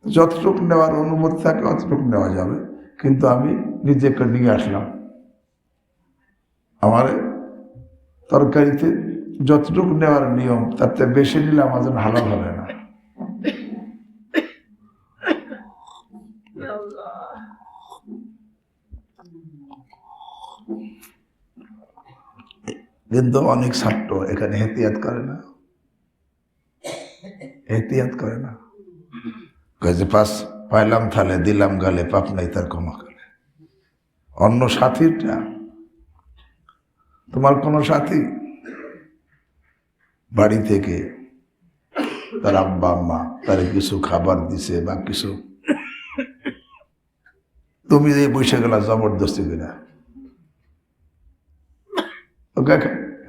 যতটুকু নেওয়ার অনুমতি থাকে অতটুকু নেওয়া যাবে। কিন্তু আমি নিজেকে নিয়ে আসলাম, আমার তরকারিতে যতটুকু নেওয়ার নিয়ম, তাতে বেশি নিলে আমার জন্য হালাল হবে না। কিন্তু অনেক ছাত্র এখানে এহতিয়াত করে না, এহতিয়াত করে না। কাজে পাস পাইলাম থালে, দিলাম গালে, পাপ নাই তার ক্ষমা করে। অন্য সাথীটা, তোমার কোনো সাথী বাড়ি থেকে তার আব্বা আম্মা তার কিছু খাবার দিছে বা কিছু, তুমি যে বসে গেলা জবরদস্তি করে,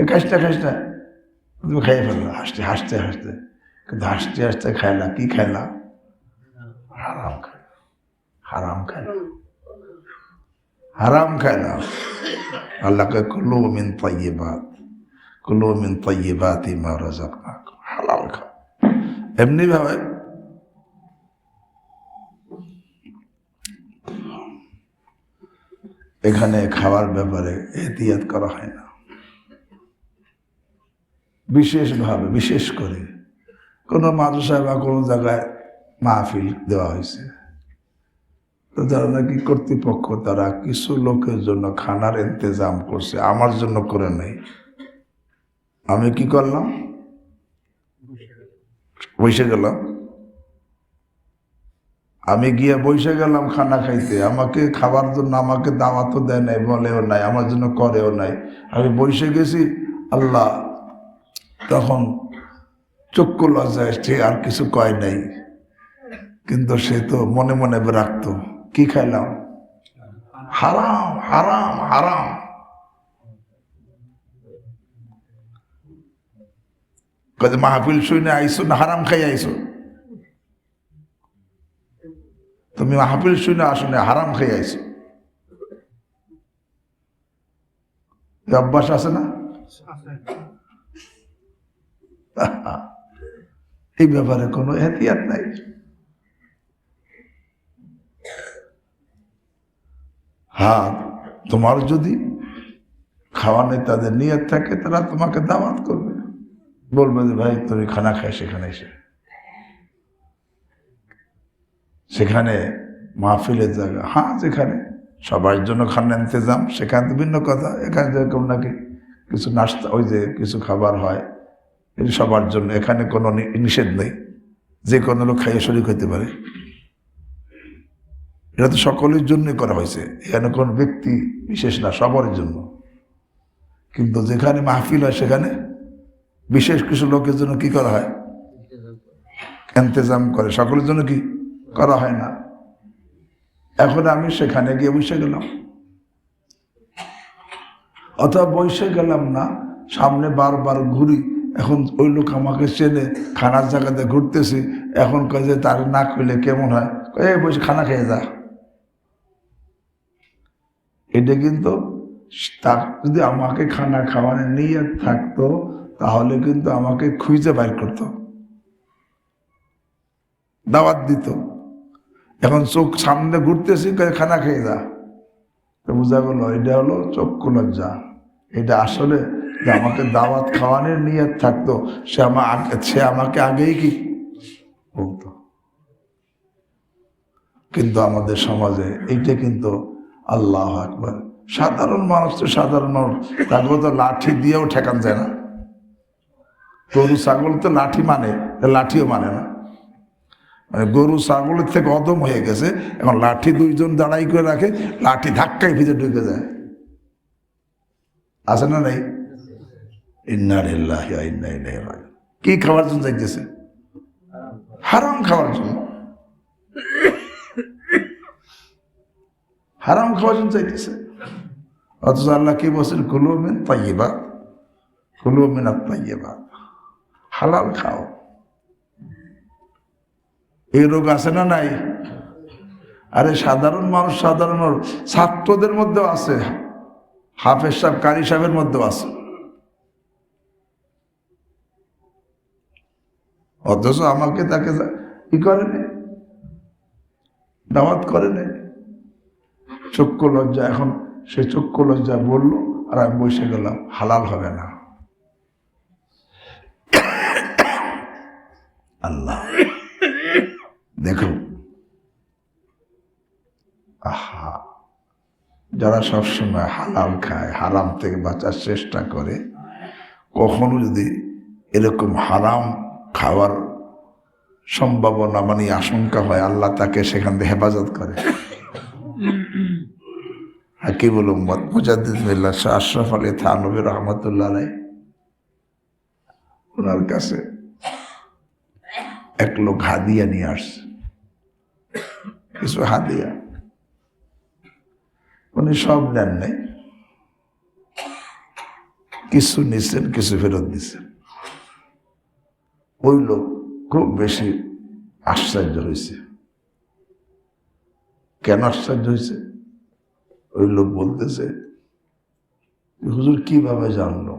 খাস না, তুমি খাইয়ে ফেললা হাসতে হাসতে হাসতে, কিন্তু হাসতে হাসতে খাইলা, কি খাইলা, হারাম খাইলা, হারাম খাইলা, হারাম খাইলা। আল্লাহকে কুলু মিন তাইয়্যিবাত, কুলু মিন তাইয়্যিবাতি মা রাযাকনাকুম, হালাল খাও। এমনি ভাবে এখানে খাওয়ার ব্যাপারে এহতিয়াত করা হয় না। বিশেষভাবে, বিশেষ করে কোনো মাদ্রাসায় বা কোনো জায়গায় মাহফিল দেওয়া হয়েছে, তো যারা নাকি কর্তৃপক্ষ, তারা কিছু লোকের জন্য খানার ইন্তজাম করছে, আমার জন্য করে নেই। আমি কি করলাম, বসে গেলাম, আমি গিয়ে বসে গেলাম খানা খাইতে। আমাকে খাবার জন্য আমাকে দাওয়াতও দেয় নাই, বলেও নাই, আমার জন্য করেও নাই। আমি বসে গেছি, আল্লাহ তখন চক্ষু লজ্জায় সে আর কিছু কয় নাই, কিন্তু সে তো মনে মনে রাখতো কি খাইলাম, হারাম হারাম হারাম। কাজে মাহফিল শুনে আইসো না হারাম খাই আইসো? তুমি মাহফিল শুনে আসো না, হারাম খাই আইসো। অভ্যাস আছে না? এই ব্যাপারে কোনো এহতিয়াত নাই। হ্যাঁ, তোমার যদি খাওয়ানে তাদের নিয়ত থাকে, তারা তোমাকে দাওয়াত করবে, বলবে যে ভাই তুমি খানা খাই সেখানে এসে, সেখানে মাহফিলের জায়গা। হ্যাঁ, যেখানে সবার জন্য খানা ইন্তজাম, সেখানে তো ভিন্ন কথা। এখানে যেরকম নাকি কিছু নাস্তা, ওই যে কিছু খাবার হয়, এটা সবার জন্য, এখানে কোনো নিষেধ নেই, যে কোনো লোক খাইয়ে শরীক হইতে পারে। এটা তো সকলের জন্যই করা হয়েছে, এখানে কোন ব্যক্তি বিশেষ না, সবার জন্য। কিন্তু যেখানে মাহফিল হয় সেখানে বিশেষ কিছু লোকের জন্য কি করা হয়, ইন্তজাম করে, সকলের জন্য কি করা হয় না। এখন আমি সেখানে গিয়ে বসে গেলাম, অথবা বসে গেলাম না, সামনে বারবার ঘুরি, এখন ওই লোক আমাকে চেনে, খানার জায়গাতে ঘুরতেছি, এখন কয়ে যে তার না কইলে কেমন হয়, এই বসে খানা খেয়ে যা। এটা কিন্তু তার যদি আমাকে খানা খাওয়ানোর নিয়ত থাকতো তাহলে কিন্তু আমাকে খুঁজে বাইর করতো, দাওয়াত দিত। এখন চোখ সামনে ঘুরতেছি, খানা খেয়ে যা, তো বোঝা গেল এটা হলো চক্ষু লজ্জা। এটা আসলে যে আমাকে দাওয়াত খাওয়ানোর নিয়ত থাকতো, সে আমাকে আগেই কি বলতো। কিন্তু আমাদের সমাজে এইটা কিন্তু আল্লাহু আকবার, সাধারণ মানুষ তো সাধারণ মানুষ, তাকে তো লাঠি দিয়েও ঠেকান যায় না। গরু ছাগল তো লাঠি মানে, লাঠিও মানে না, মানে গরু ছাগলের থেকে অদম হয়ে গেছে। এখন লাঠি দুইজন দাঁড়াই করে রাখে, লাঠি ধাক্কায় ভিতরে ঢুকে যায়, আছে না নাই? ইন্না লিল্লাহি ওয়া ইন্না ইলাইহি রাজিউন। কি খাওয়ার জন্য যাইতেছে? হারাম খাওয়ার জন্য, হারাম খাওয়ার জন্য চাইতেছে। অথচ আল্লাহ কি বলছেন, কুলু মিন তাইয়্যিবাত, কুলু মিনাত তাইয়্যিবাত, হালাল খাও। এই রোগ আছে না নাই? আরে সাধারণ মানুষ, সাধারণ মানুষ, ছাত্রদের মধ্যেও আছে, হাফেজ সাহেব, কারি সাহেবের মধ্যেও আছে। অথচ আমাকে তাকে কি করে নেই, দাওয়াত করে নেই। চক্ষু লজ্জা, এখন সে চক্ষু লজ্জা বললো আর আমি বসে গেলাম, হালাল হবে না। আল্লাহ দেখো, আহা, যারা সবসময় হালাল খায়, হারাম থেকে বাঁচার চেষ্টা করে, কখনো যদি এরকম হারাম খাওয়ার সম্ভাবনা মানে আশঙ্কা হয়, আল্লাহ তাকে সেখান থেকে হেফাজত করে। হাকিমুল উম্মত মুজাদ্দিদ মিল্লাত শাহ আশরাফ আলী থানভী রহমতুল্লাহ আলাইহি, ওনার কাছে এক লোক হাদিয়া নিয়ে আসছে, কিছু হাদিয়া। উনি সব নেন নাই, কিছু নিছেন, কিছু ফেরত দিচ্ছেন। ওই লোক খুব বেশি আশ্চর্য হয়েছে। কেন আশ্চর্য হয়েছে? ওই লোক বলতেছে, হুজুর কিভাবে জানলো?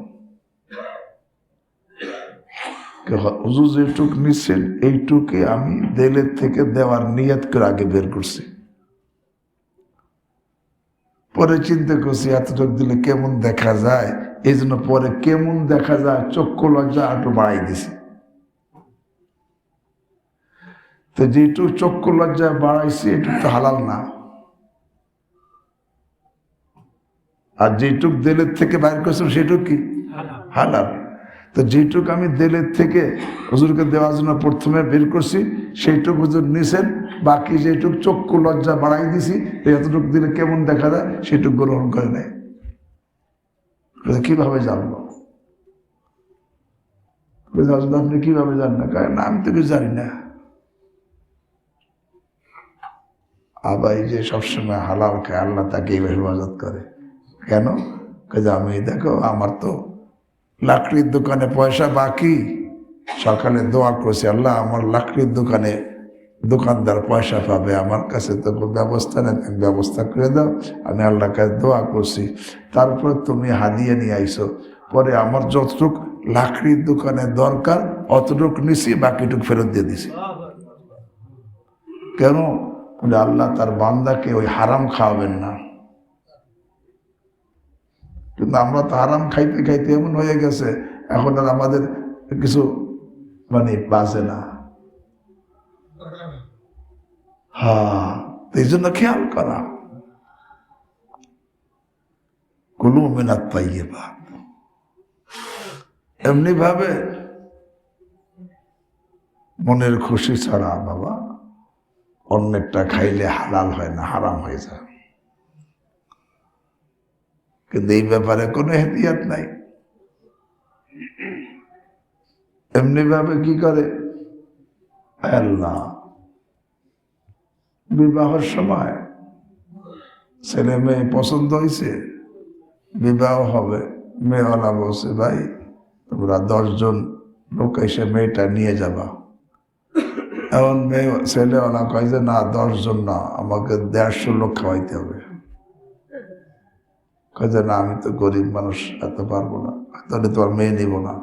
হুজুর যেটুক নিচ্ছেন এইটুকে আমি দিলের থেকে দেওয়ার নিয়ত করে আগে বের করছি, পরে চিন্তা করছি এতটুক দিলে কেমন দেখা যায়, এই জন্য পরে কেমন দেখা যায় চক্ষু লজ্জা একটু বাড়াই দিছি। তো যেটুক চক্ষু লজ্জা বাড়াইছি এটুক তো হালাল না, আর যেটুক দিলের থেকে বাইর করছি সেটুক কি হালাল। তো যেটুক আমি দিলের থেকে হুজুরকে দেওয়ার জন্য প্রথমে বের করছি সেইটুক হুজুর নিছেন, বাকি যেটুক চক্ষু লজ্জা বাড়াই দিছি এতটুক দিলে কেমন দেখা যায় সেটুক গ্রহণ করে নেয়। কিভাবে জানবো? আপনি কিভাবে জানেন? কারণ আমি তো কিছু জানি না। আবার এই যে সবসময় হালাল খায়, আল্লাহ তাকে হেফাজত করে। কেন? আমি দেখো আমার তো লাকড়ির দোকানে পয়সা বাকি, সকালে দোয়া করছি, আল্লাহ আমার লাকড়ির দোকানে দোকানদার পয়সা পাবে, আমার কাছে তো কোনো ব্যবস্থা নেই, তুমি ব্যবস্থা করে দাও। আমি আল্লাহর কাছে দোয়া করছি, তারপর তুমি হাদিয়া নিয়ে আইসো, পরে আমার যতটুক লাকড়ির দোকানে দরকার অতটুক নিছি, বাকিটুক ফেরত দিয়ে দিছি। কেন? বলে আল্লাহ তার বান্দাকে ওই হারাম খাওয়াবেন না। কিন্তু আমরা তো হারাম খাইতে খাইতে এমন হয়ে গেছে, এখন আর আমাদের কিছু মানে বাজে না। হ্যাঁ, এই জন্য খেয়াল করা, কুলু মিনাত তাইয়্যিবাত। এমনি ভাবে মনের খুশি ছাড়া বাবা অন্যেরটা খাইলে হালাল হয় না, হারাম হয়ে যায়। কিন্তু এই ব্যাপারে কোনো এহতিয়াত নাই। এমনি ভাবে কি করে, আল্লাহ বিবাহের সময় ছেলে মেয়ে পছন্দ হয়েছে, বিবাহ হবে, মেয়েওয়ালা বলছে ভাই তোমরা 10 জন লোক এসে মেয়েটা নিয়ে যাবা। এমন মেয়ে ছেলেওয়ালা কয় যে না 10 জন না, আমাকে 150 লোক খাওয়াইতে হবে। কয় যে না আমি তো গরিব মানুষ, এত পারবো না, তাহলে তোমার মেয়ে নিব না।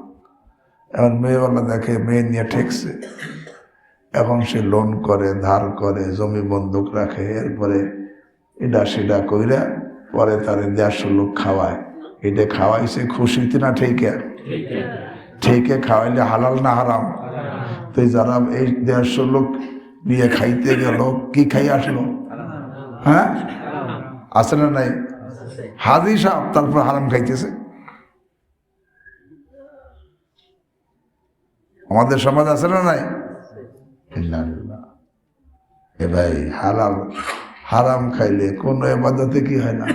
এখন মেয়েওয়ালা দেখে মেয়ে নিয়ে ঠেকছে, এখন সে লোন করে, ধার করে, জমি বন্ধক রাখে, এরপরে এটা সেটা কইরা পরে তার 150 লোক খাওয়ায়। এটা খাওয়াইছে খুশিতে না ঠেকে? ঠেকে খাওয়াইলে হালাল না হারাম? তো যারা এই 150 লোক নিয়ে খাইতে গেল, কি খাই আসলো? হ্যাঁ, আছে না নাই? হাজি সাহেব তারপর হারাম খাইতেছে। আমাদের সমাজ আছে না নাই? এ ভাই হালাল হারাম খাইলে কোনো ইবাদতে কি হয় না,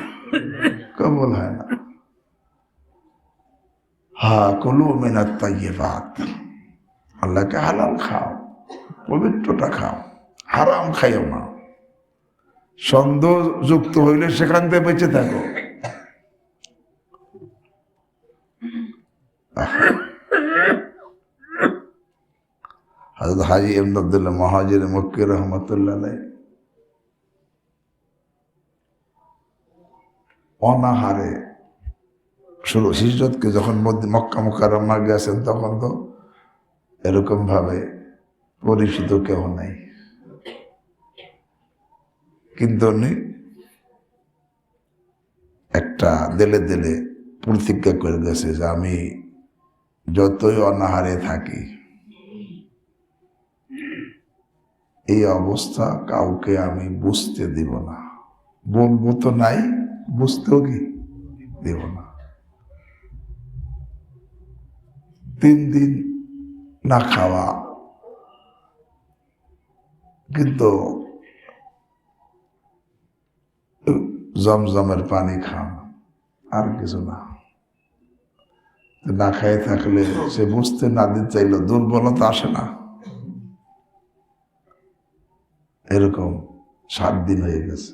কবুল হয় না। হ্যাঁ, কুলু মিনাত তাইয়্যিবাত, আল্লাহকে হালাল খাও, পবিত্রটা খাও, হারাম খাইও না। সন্দেহ যুক্ত হইলে সেখান থেকে বেঁচে থাকো। হযরত হাজী ইবনে আব্দুল্লাহ মুহাজির মক্কি রাহমাতুল্লাহ আলাইহি অনাহারে শুরু হিজরতকে যখন মক্কা মুকাররমা গেছেন, তখন তো এরকম ভাবে পরিচিত কেউ নাই, কিন্তু উনি একটা দিলে দিলে প্রতিজ্ঞা করে গেছে যে আমি যতই অনাহারে থাকি, এই অবস্থা কাউকে আমি বুঝতে দিব না। বলবো তো নাই, বুঝতেও কি দেব না। 3 দিন না খাওয়া, কিন্তু জমজমের পানি খান, আর কিছু না। না খাই থাকলে সে বুঝতে না দিতে চাইলো, দুর্বলতা আসে না? এরকম 7 দিন হয়ে গেছে।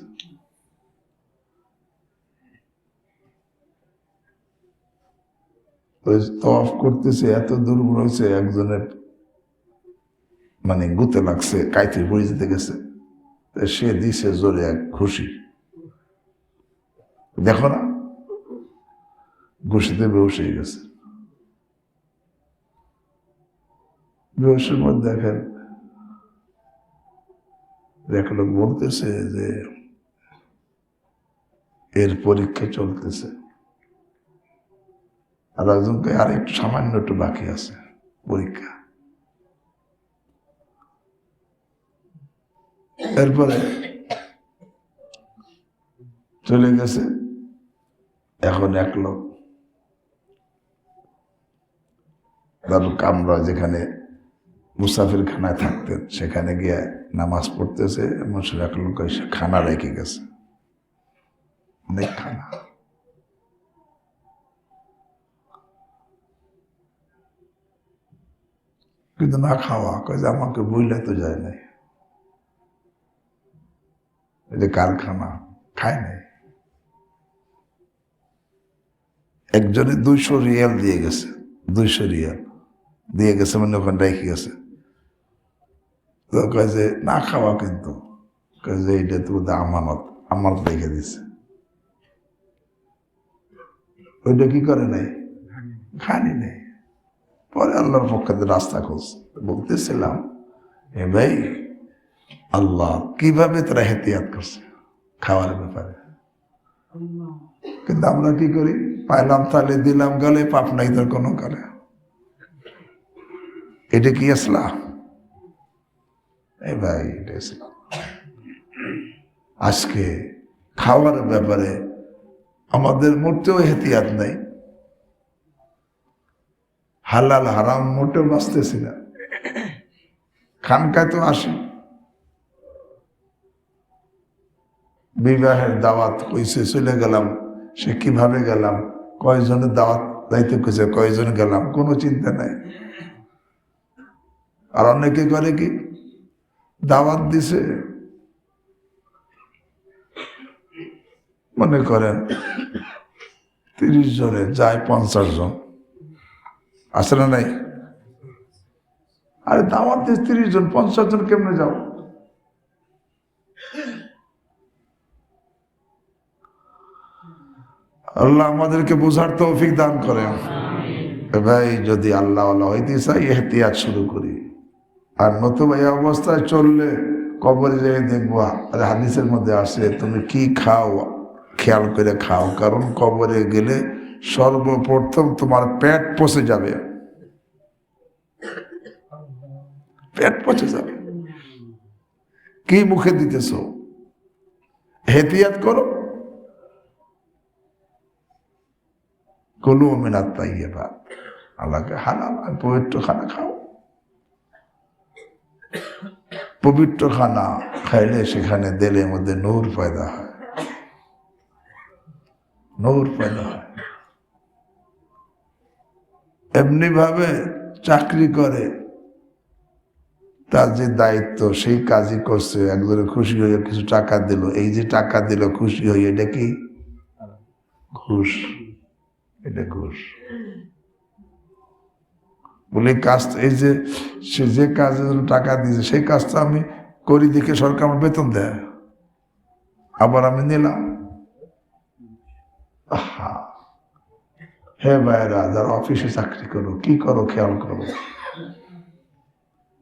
তওয়াফ করতেছে, এত দুর্বল হয়েছে, একজনের মানে গুতে লাগছে, কাইতে পড়ে যেতে গেছে, সে দিছে জোরে এক খুশি, দেখো না ঘুষিতে বেহুশ হয়ে গেছে। বেহুশের মধ্যে দেখেন এক লোক বলতেছে যে এর পরীক্ষা চলতেছে, আর একজনকে আর একটু সামান্য একটু বাকি আছে পরীক্ষা। এরপরে চলে গেছে। এখন এক লোক দারুল কামরা, যেখানে মুসাফির খানায় থাকতেন, সেখানে গিয়ে নামাজ পড়তেছে, এমন সে এক লোক এসে খানা রেখে গেছে, অনেক খানা। কিন্তু না খাওয়া, কয় যে আমাকে বইলে তো যায় নাই, এটা কারখানা, খায় নাই। একজনে 200 রিয়াল দিয়ে গেছে, 200 রিয়াল দিয়ে গেছে, মানে ওখানে রেখে গেছে। তো কয় যে না খাওয়া, কিন্তু কয় যে এটা তো আমানত, আমানত রেখে দিছে। ওইটা কি করে নাই, খানি নেই। পরে আল্লাহর পক্ষে রাস্তা খোঁজ বলতেছিলাম, এ ভাই আল্লাহ কিভাবে তারা এহতিয়াত করছে খাওয়ার ব্যাপারে। কিন্তু আমরা কি করি, পাইলাম তাহলে দিলাম গেলে, পাপ নাই তার কোনো কালে। এটা কি ইসলাম? এই ভাই এটা ইসলাম। আজকে খাওয়ার ব্যাপারে আমাদের মোটেও এহতিয়াত নাই, হালাল হারাম মোটেও বাঁচতেছি না। খানকায় তো আসি, বিবাহের দাওয়াত কইছে চলে গেলাম, সে কিভাবে গেলাম, কয়জনের দাওয়াত দায়িত্ব কইছে, কয়জন গেলাম, কোনো চিন্তা নাই। আর অনেকে করে কি, দাওয়াত দিছে, মনে করেন 30 জনে যায় 50 জন, আছে না নাই? আরে দাওয়াত দিস 30 জন, 50 জন কেমনে যাও? আল্লাহ আমাদেরকে বোঝার তৌফিক দান করেন। ভাই যদি আল্লাহ হইতে চাই এহতিয়াত শুরু করি, আর নতুবা এই অবস্থায় চললে কবরে যেয়ে দেখবো। আরে হাদিসের মধ্যে আসে তুমি কি খাও খেয়াল করে খাও, কারণ কবরে গেলে সর্বপ্রথম তোমার পেট পচে যাবে, পেট পচে যাবে। কি মুখে দিতেছ? এহতিয়াত করো। কুলু মিনাত তাইয়্যিবাত, আল্লাহকে হালাল আর পবিত্র খানা খাও। পবিত্র খানা খাইলে সেখানে দিলের মধ্যে নূর পয়দা হয়, নূর পয়দা হয়। এমনি ভাবে চাকরি করে, তার যে দায়িত্ব সেই কাজই করছে, একজনে খুশি হয়ে কিছু টাকা দিল, এই যে টাকা দিল খুশি হয়ে, এটা কি ঘুষ? এটা ঘুষ বলে কাজ। এই যে সে যে কাজের জন্য টাকা দিয়েছে সেই কাজটা আমি করি দেখে সরকার আমার বেতন দেয়, আবার আমি নিলাম। হে ভাইরা, যারা অফিসে চাকরি করো, কি করো খেয়াল করো।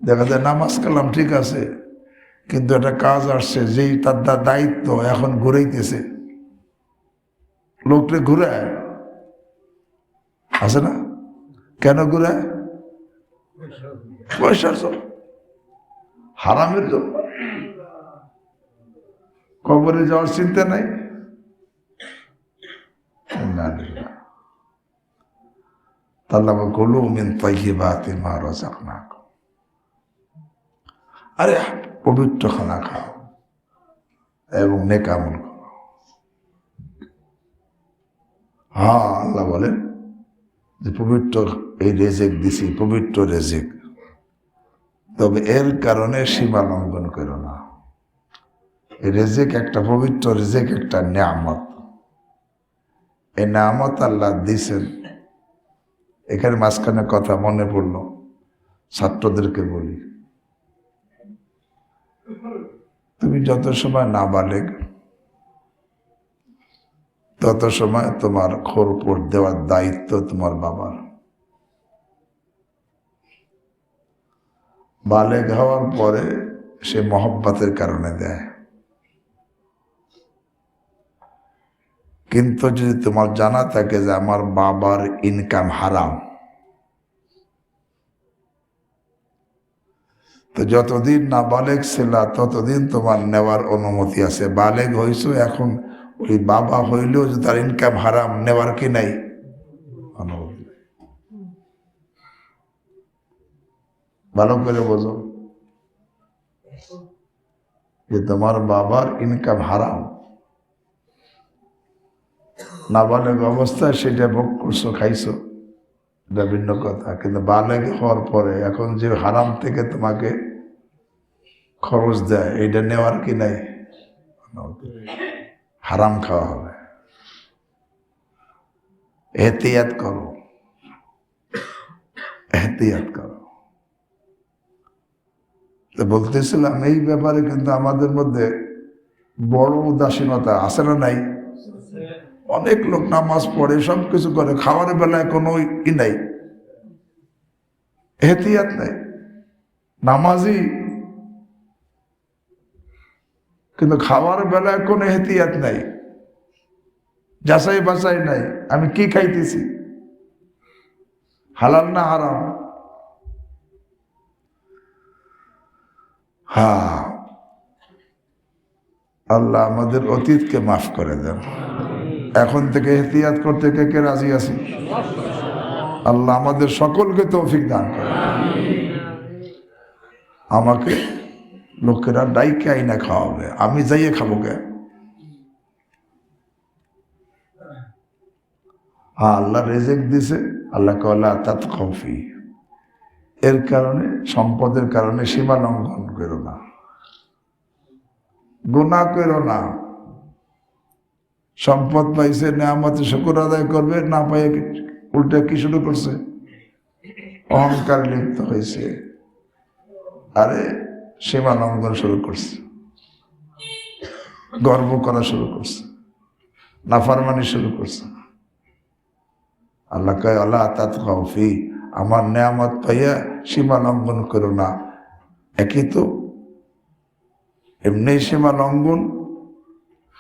দেখা যায় নামাজ কালাম ঠিক আছে, কিন্তু একটা কাজ আসছে যেই তার দায়িত্ব এখন ঘুরাইতেছে, লোকটা ঘুরায়, আছে না? কেন ঘুরায়? পয়সার জন্য, হারামের জন্য। কবরে যাওয়ার চিন্তা নাই। আরে পবিত্র খানা খাও এবং নেক আমল করো। হ্যাঁ, আল্লাহ বলেন যে পবিত্র এই রেজেক দিছি, পবিত্র রেজেক, তবে এর কারণে সীমা লঙ্ঘন করো না। এই রেজেক একটা পবিত্র রেজেক, একটা নিয়ামত। এই নিয়ামত আল্লাহ দিছেন। এখানে মাঝখানে কথা মনে পড়লো, ছাত্রদেরকে বলি, তুমি যত সময় নাবালেগ তত সময় তোমার খোরপোশ দেওয়ার দায়িত্ব তোমার বাবার। বালেগ হওয়ার পরে সে মহব্বতের কারণে দেয়, কিন্তু যদি তোমার জানা থাকে যে আমার বাবার ইনকাম হারাম, তো যতদিন না বালেগ ছিল ততদিন তোমার নেওয়ার অনুমতি আছে। বালেগ হইছো, এখন ওই বাবা হইলেও যে তার ইনকাম হারাম, নেওয়ার কি নাই? অনুমতি। ভালো করে বোঝো যে তোমার বাবার ইনকাম হারাম, নাবালেগ অবস্থায় সেটা ভোগ করছো, খাইছো, এটা ভিন্ন কথা। কিন্তু বালেগ হওয়ার পরে এখন যে হারাম থেকে তোমাকে খরচ দেয়, এটা নেওয়ার কি নাই? হারাম খাওয়া হবে। এহতিয়াত করো, এহতিয়াত করো। তো বলতেছিলাম এই ব্যাপারে কিন্তু আমাদের মধ্যে বড় উদাসীনতা আছে না নাই? অনেক লোক নামাজ পড়ে, সব কিছু করে, খাওয়ার বেলায় কোনো ই নাই, এহতিয়াত নাই। নামাজি, কিন্তু খাওয়ার বেলায় কোনো এহতিয়াত নাই, যাচাই বাছাই নাই, আমি কি খাইতেছি, হালাল না হারাম। হ্যাঁ, আল্লাহ আমাদের অতীতকে মাফ করে দেন। এখন থেকে এহতিয়াত করতে কে কে রাজি আছি? আল্লাহ আমাদের সকলকে তৌফিক দান করে। আমাকে লোকেরা ডাইকে আইনা খাওয়াবে, আমি যাইয়ে খাবো কে? হ্যাঁ, আল্লাহ রেজেক দিছে, আল্লাহ কলা তাত খফি, এর কারণে সম্পদের কারণে সীমা লঙ্ঘন করো না, গুনাহ করো না। সম্পদ পাইছে, নেয়ামতে শুকর আদায় করবে, না পাইয়ে উল্টে কি শুরু করছে? অহংকার লিপ্ত হয়েছে, আরে সীমা লঙ্ঘন শুরু করছে, গর্ব করা শুরু করছে, নাফরমানি শুরু করছে। আল্লাহ কয় আল্লাহ তাত খফি, আমার নেয়ামত পাইয়া সীমা লঙ্ঘন করো না। একই তো, এমনি সীমা লঙ্ঘন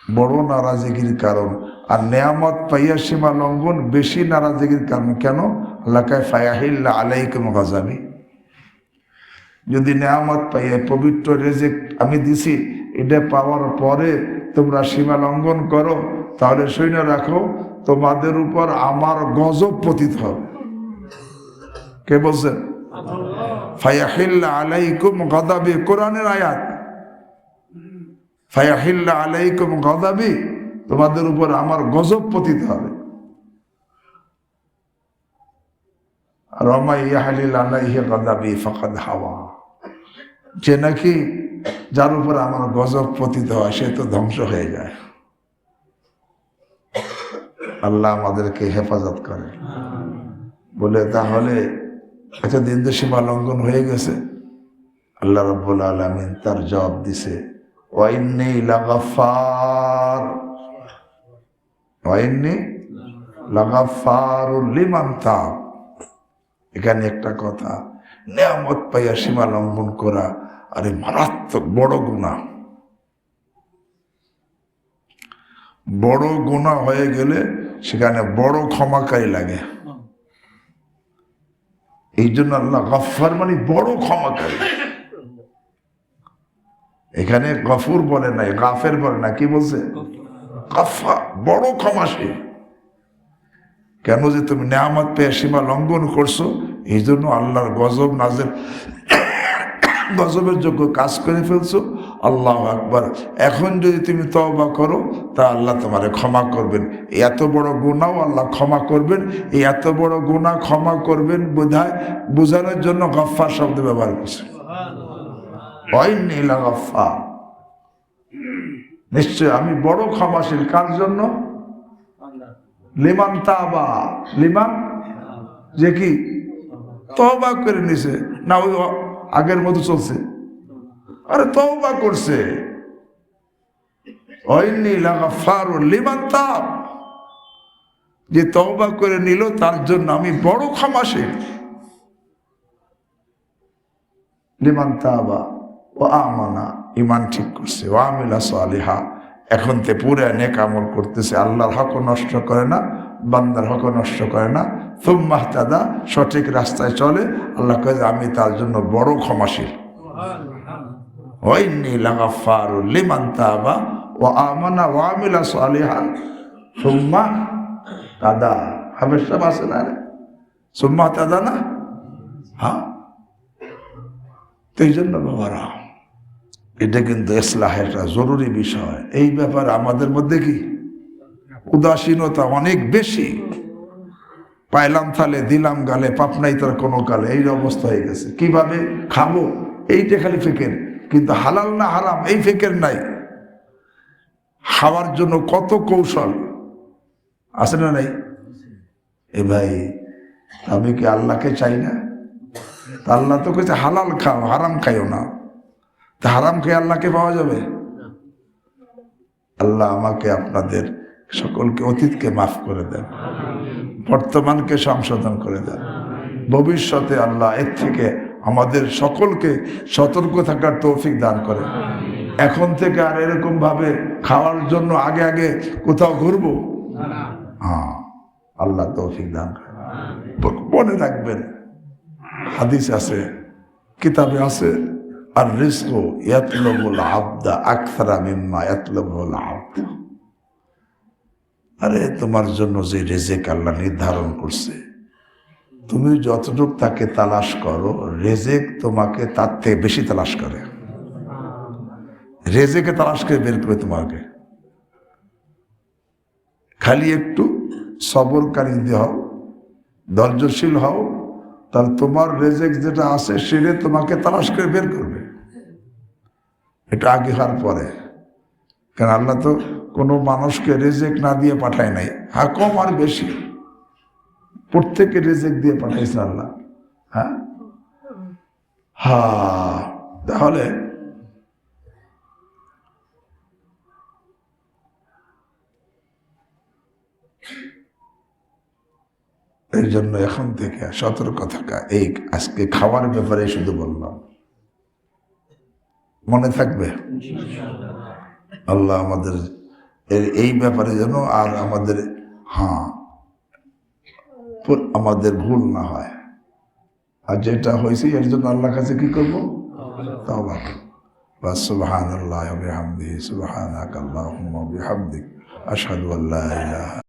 বড় নারাজগির কারণ, আর নেয়ামত পাইয়া সীমা লঙ্ঘন বেশি নারাজগির কারণ। কেন? আল্লাহ কয় ফায়াহিল্লা আলাইকুম গাযাবি, যদি নেয়ামত পাইয়া পবিত্র রেজেক আমি দিছি, এটা পাওয়ার পরে তোমরা সীমা লঙ্ঘন করো, তাহলে শুনে রাখো তোমাদের উপর আমার গজব পতিত হবে। কে বলছেন? ফায়াহিল্লা আলাইকুম গাযাবি, কোরআনের আয়াত। ফায়াহিল্লা আলাইকুম গাযাবি, তোমাদের উপর আমার গজব পতিত হবে। আর ওমাই ইয়াহলিল আলাইহি গাযাবি ফাকাদ হাওয়া, যে নাকি যার উপর আমার গজব পতিত হয় সে তো ধ্বংস হয়ে যায়। আল্লাহ আমাদেরকে হেফাজত করে। বলে তাহলে একটা দিন তো সীমা লঙ্ঘন হয়ে গেছে, আল্লাহ রাব্বুল আলামিন তার জবাব দিছে ওয়া ইন্নী লাগাফার, ওয়া ইন্নী লাগাফারুল লিমান তাব। এখানে একটা কথা, নেয়ামত পাইয়া সীমা লঙ্ঘন করা আরে মারাত্মক বড় গুনাহ। বড় গুনাহ হয়ে গেলে সেখানে বড় ক্ষমাকারী লাগে। এই জন্য আল্লাহ গফফার মানে বড় ক্ষমাকারী। এখানে গফুর বলে নাই, গাফের বলে না, কি বলছে? গফফার, বড় ক্ষমাশীল। কেন? যে তুমি নেয়ামত পেয়ে সীমা লঙ্ঘন করছো, এই জন্য আল্লাহর গজব নাজেল, গজবের যোগ্য কাজ করে ফেলছো। আল্লাহু আকবার। এখন যদি তুমি তওবা করো তা আল্লাহ তোমারে ক্ষমা করবেন। এত বড় গুনাহও আল্লাহ ক্ষমা করবেন। এই এত বড় গুনাহ ক্ষমা করবেন বোঝানোর জন্য গফফার শব্দ ব্যবহার করছে। ওয়াইন্নী লাগাফফার, নিশ্চয় আমি বড় ক্ষমাশীল। কার জন্য? লিমান তাবা, লিমান যে কি তওবা করে নিছে, না ওই আগের মতো চলছে? আরে তওবা করছে। ওয়াইন্নী লাগাফফারুল লিমান তাব, যে তওবা করে নিল তার জন্য আমি বড় ক্ষমাশীল। লিমান তাবা ও আমানা, ইমান ঠিক করছে, ও আমিলা সালিহা, এখন তে পুরা নেক আমল করতেছে, আল্লাহর হক নষ্ট করে না, বান্দার হক নষ্ট করে না, সুম্মা ইহতাদা, সঠিক রাস্তায় চলে, আল্লাহ কয় আমি তার জন্য বড় ক্ষমাশীল। ওয়া ইন্নী লাগাফফারুল লিমান তাবা ওয়া আমানা ওয়া আমিলা সালিহান সুম্মা ইহতাদা। হাফেজ সাহেব আছে না রে? সুম্মা ইহতাদা না? হ্যাঁ, এই জন্য বাবারা এটা কিন্তু ইসলাহের একটা জরুরি বিষয়। এই ব্যাপারে আমাদের মধ্যে কি উদাসীনতা অনেক বেশি। পাইলাম থালে, দিলাম গালে, পাপনাই তার কোনো কালে, এই অবস্থা হয়ে গেছে। কিভাবে খাবো এইটা খালি ফিকির, কিন্তু হালাল না হারাম এই ফিকির নাই। খাওয়ার জন্য কত কৌশল আছে না নাই? এ ভাই, আমি কি আল্লাহকে চাই না? আল্লাহ তো কেছে হালাল খাও, হারাম খাইও না। তা হারাম খেয়ে আল্লাহকে পাওয়া যাবে? আল্লাহ আমাকে আপনাদের সকলকে অতীতকে মাফ করে দেন, বর্তমানকে সংশোধন করে দেন, ভবিষ্যতে আল্লাহ এর থেকে আমাদের সকলকে সতর্ক থাকার তৌফিক দান করে। এখন থেকে আর এরকম ভাবে খাওয়ার জন্য আগে আগে কোথাও ঘুরবো? হ্যাঁ, আল্লাহ তৌফিক দান করে। মনে রাখবেন, হাদিস আছে, কিতাবে আছে, আর রিজকু ইয়াতলুবুল আবদা আকসারা মিম্মা ইয়াতলুবুল আবদ। আরে তোমার জন্য যে রিজক আল্লাহ নির্ধারণ করছে, তুমি যতটুকু তাকে তালাশ করো, রিজক তোমাকে তার থেকে বেশি তালাশ করে। রিজকে তালাশ করে বের করে তোমাকে। খালি একটু সবরকারী হও, ধৈর্যশীল হও, তাহলে তোমার রেজেক যেটা আছে সেটা তোমাকে তালাশ করে বের করবে। এটা আগে হওয়ার পরে, কারণ আল্লাহ তো কোনো মানুষকে রেজেক না দিয়ে পাঠায় নাই, হ্যাঁ কম আর বেশি প্রত্যেকে রেজেক দিয়ে পাঠাইছে আল্লাহ। হ্যাঁ হ্যাঁ, তাহলে এই জন্য এখন থেকে সতর্ক থাকা। এই আজকে খাওয়ার ব্যাপারে শুধু বললাম, মনে থাকবে? আল্লাহ আমাদের এই ব্যাপারে যেন আর আমাদের আমাদের ভুল না হয়। আর যেটা হয়েছে এর জন্য আল্লাহর কাছে কি করবো? তাওবা করব। বাস সুবহানাল্লাহি ওয়া বিহামদিহি সুবহানাকাল্লাহুম্মা ওয়া বিহামদিক আশহাদু আল্লা ইলাহা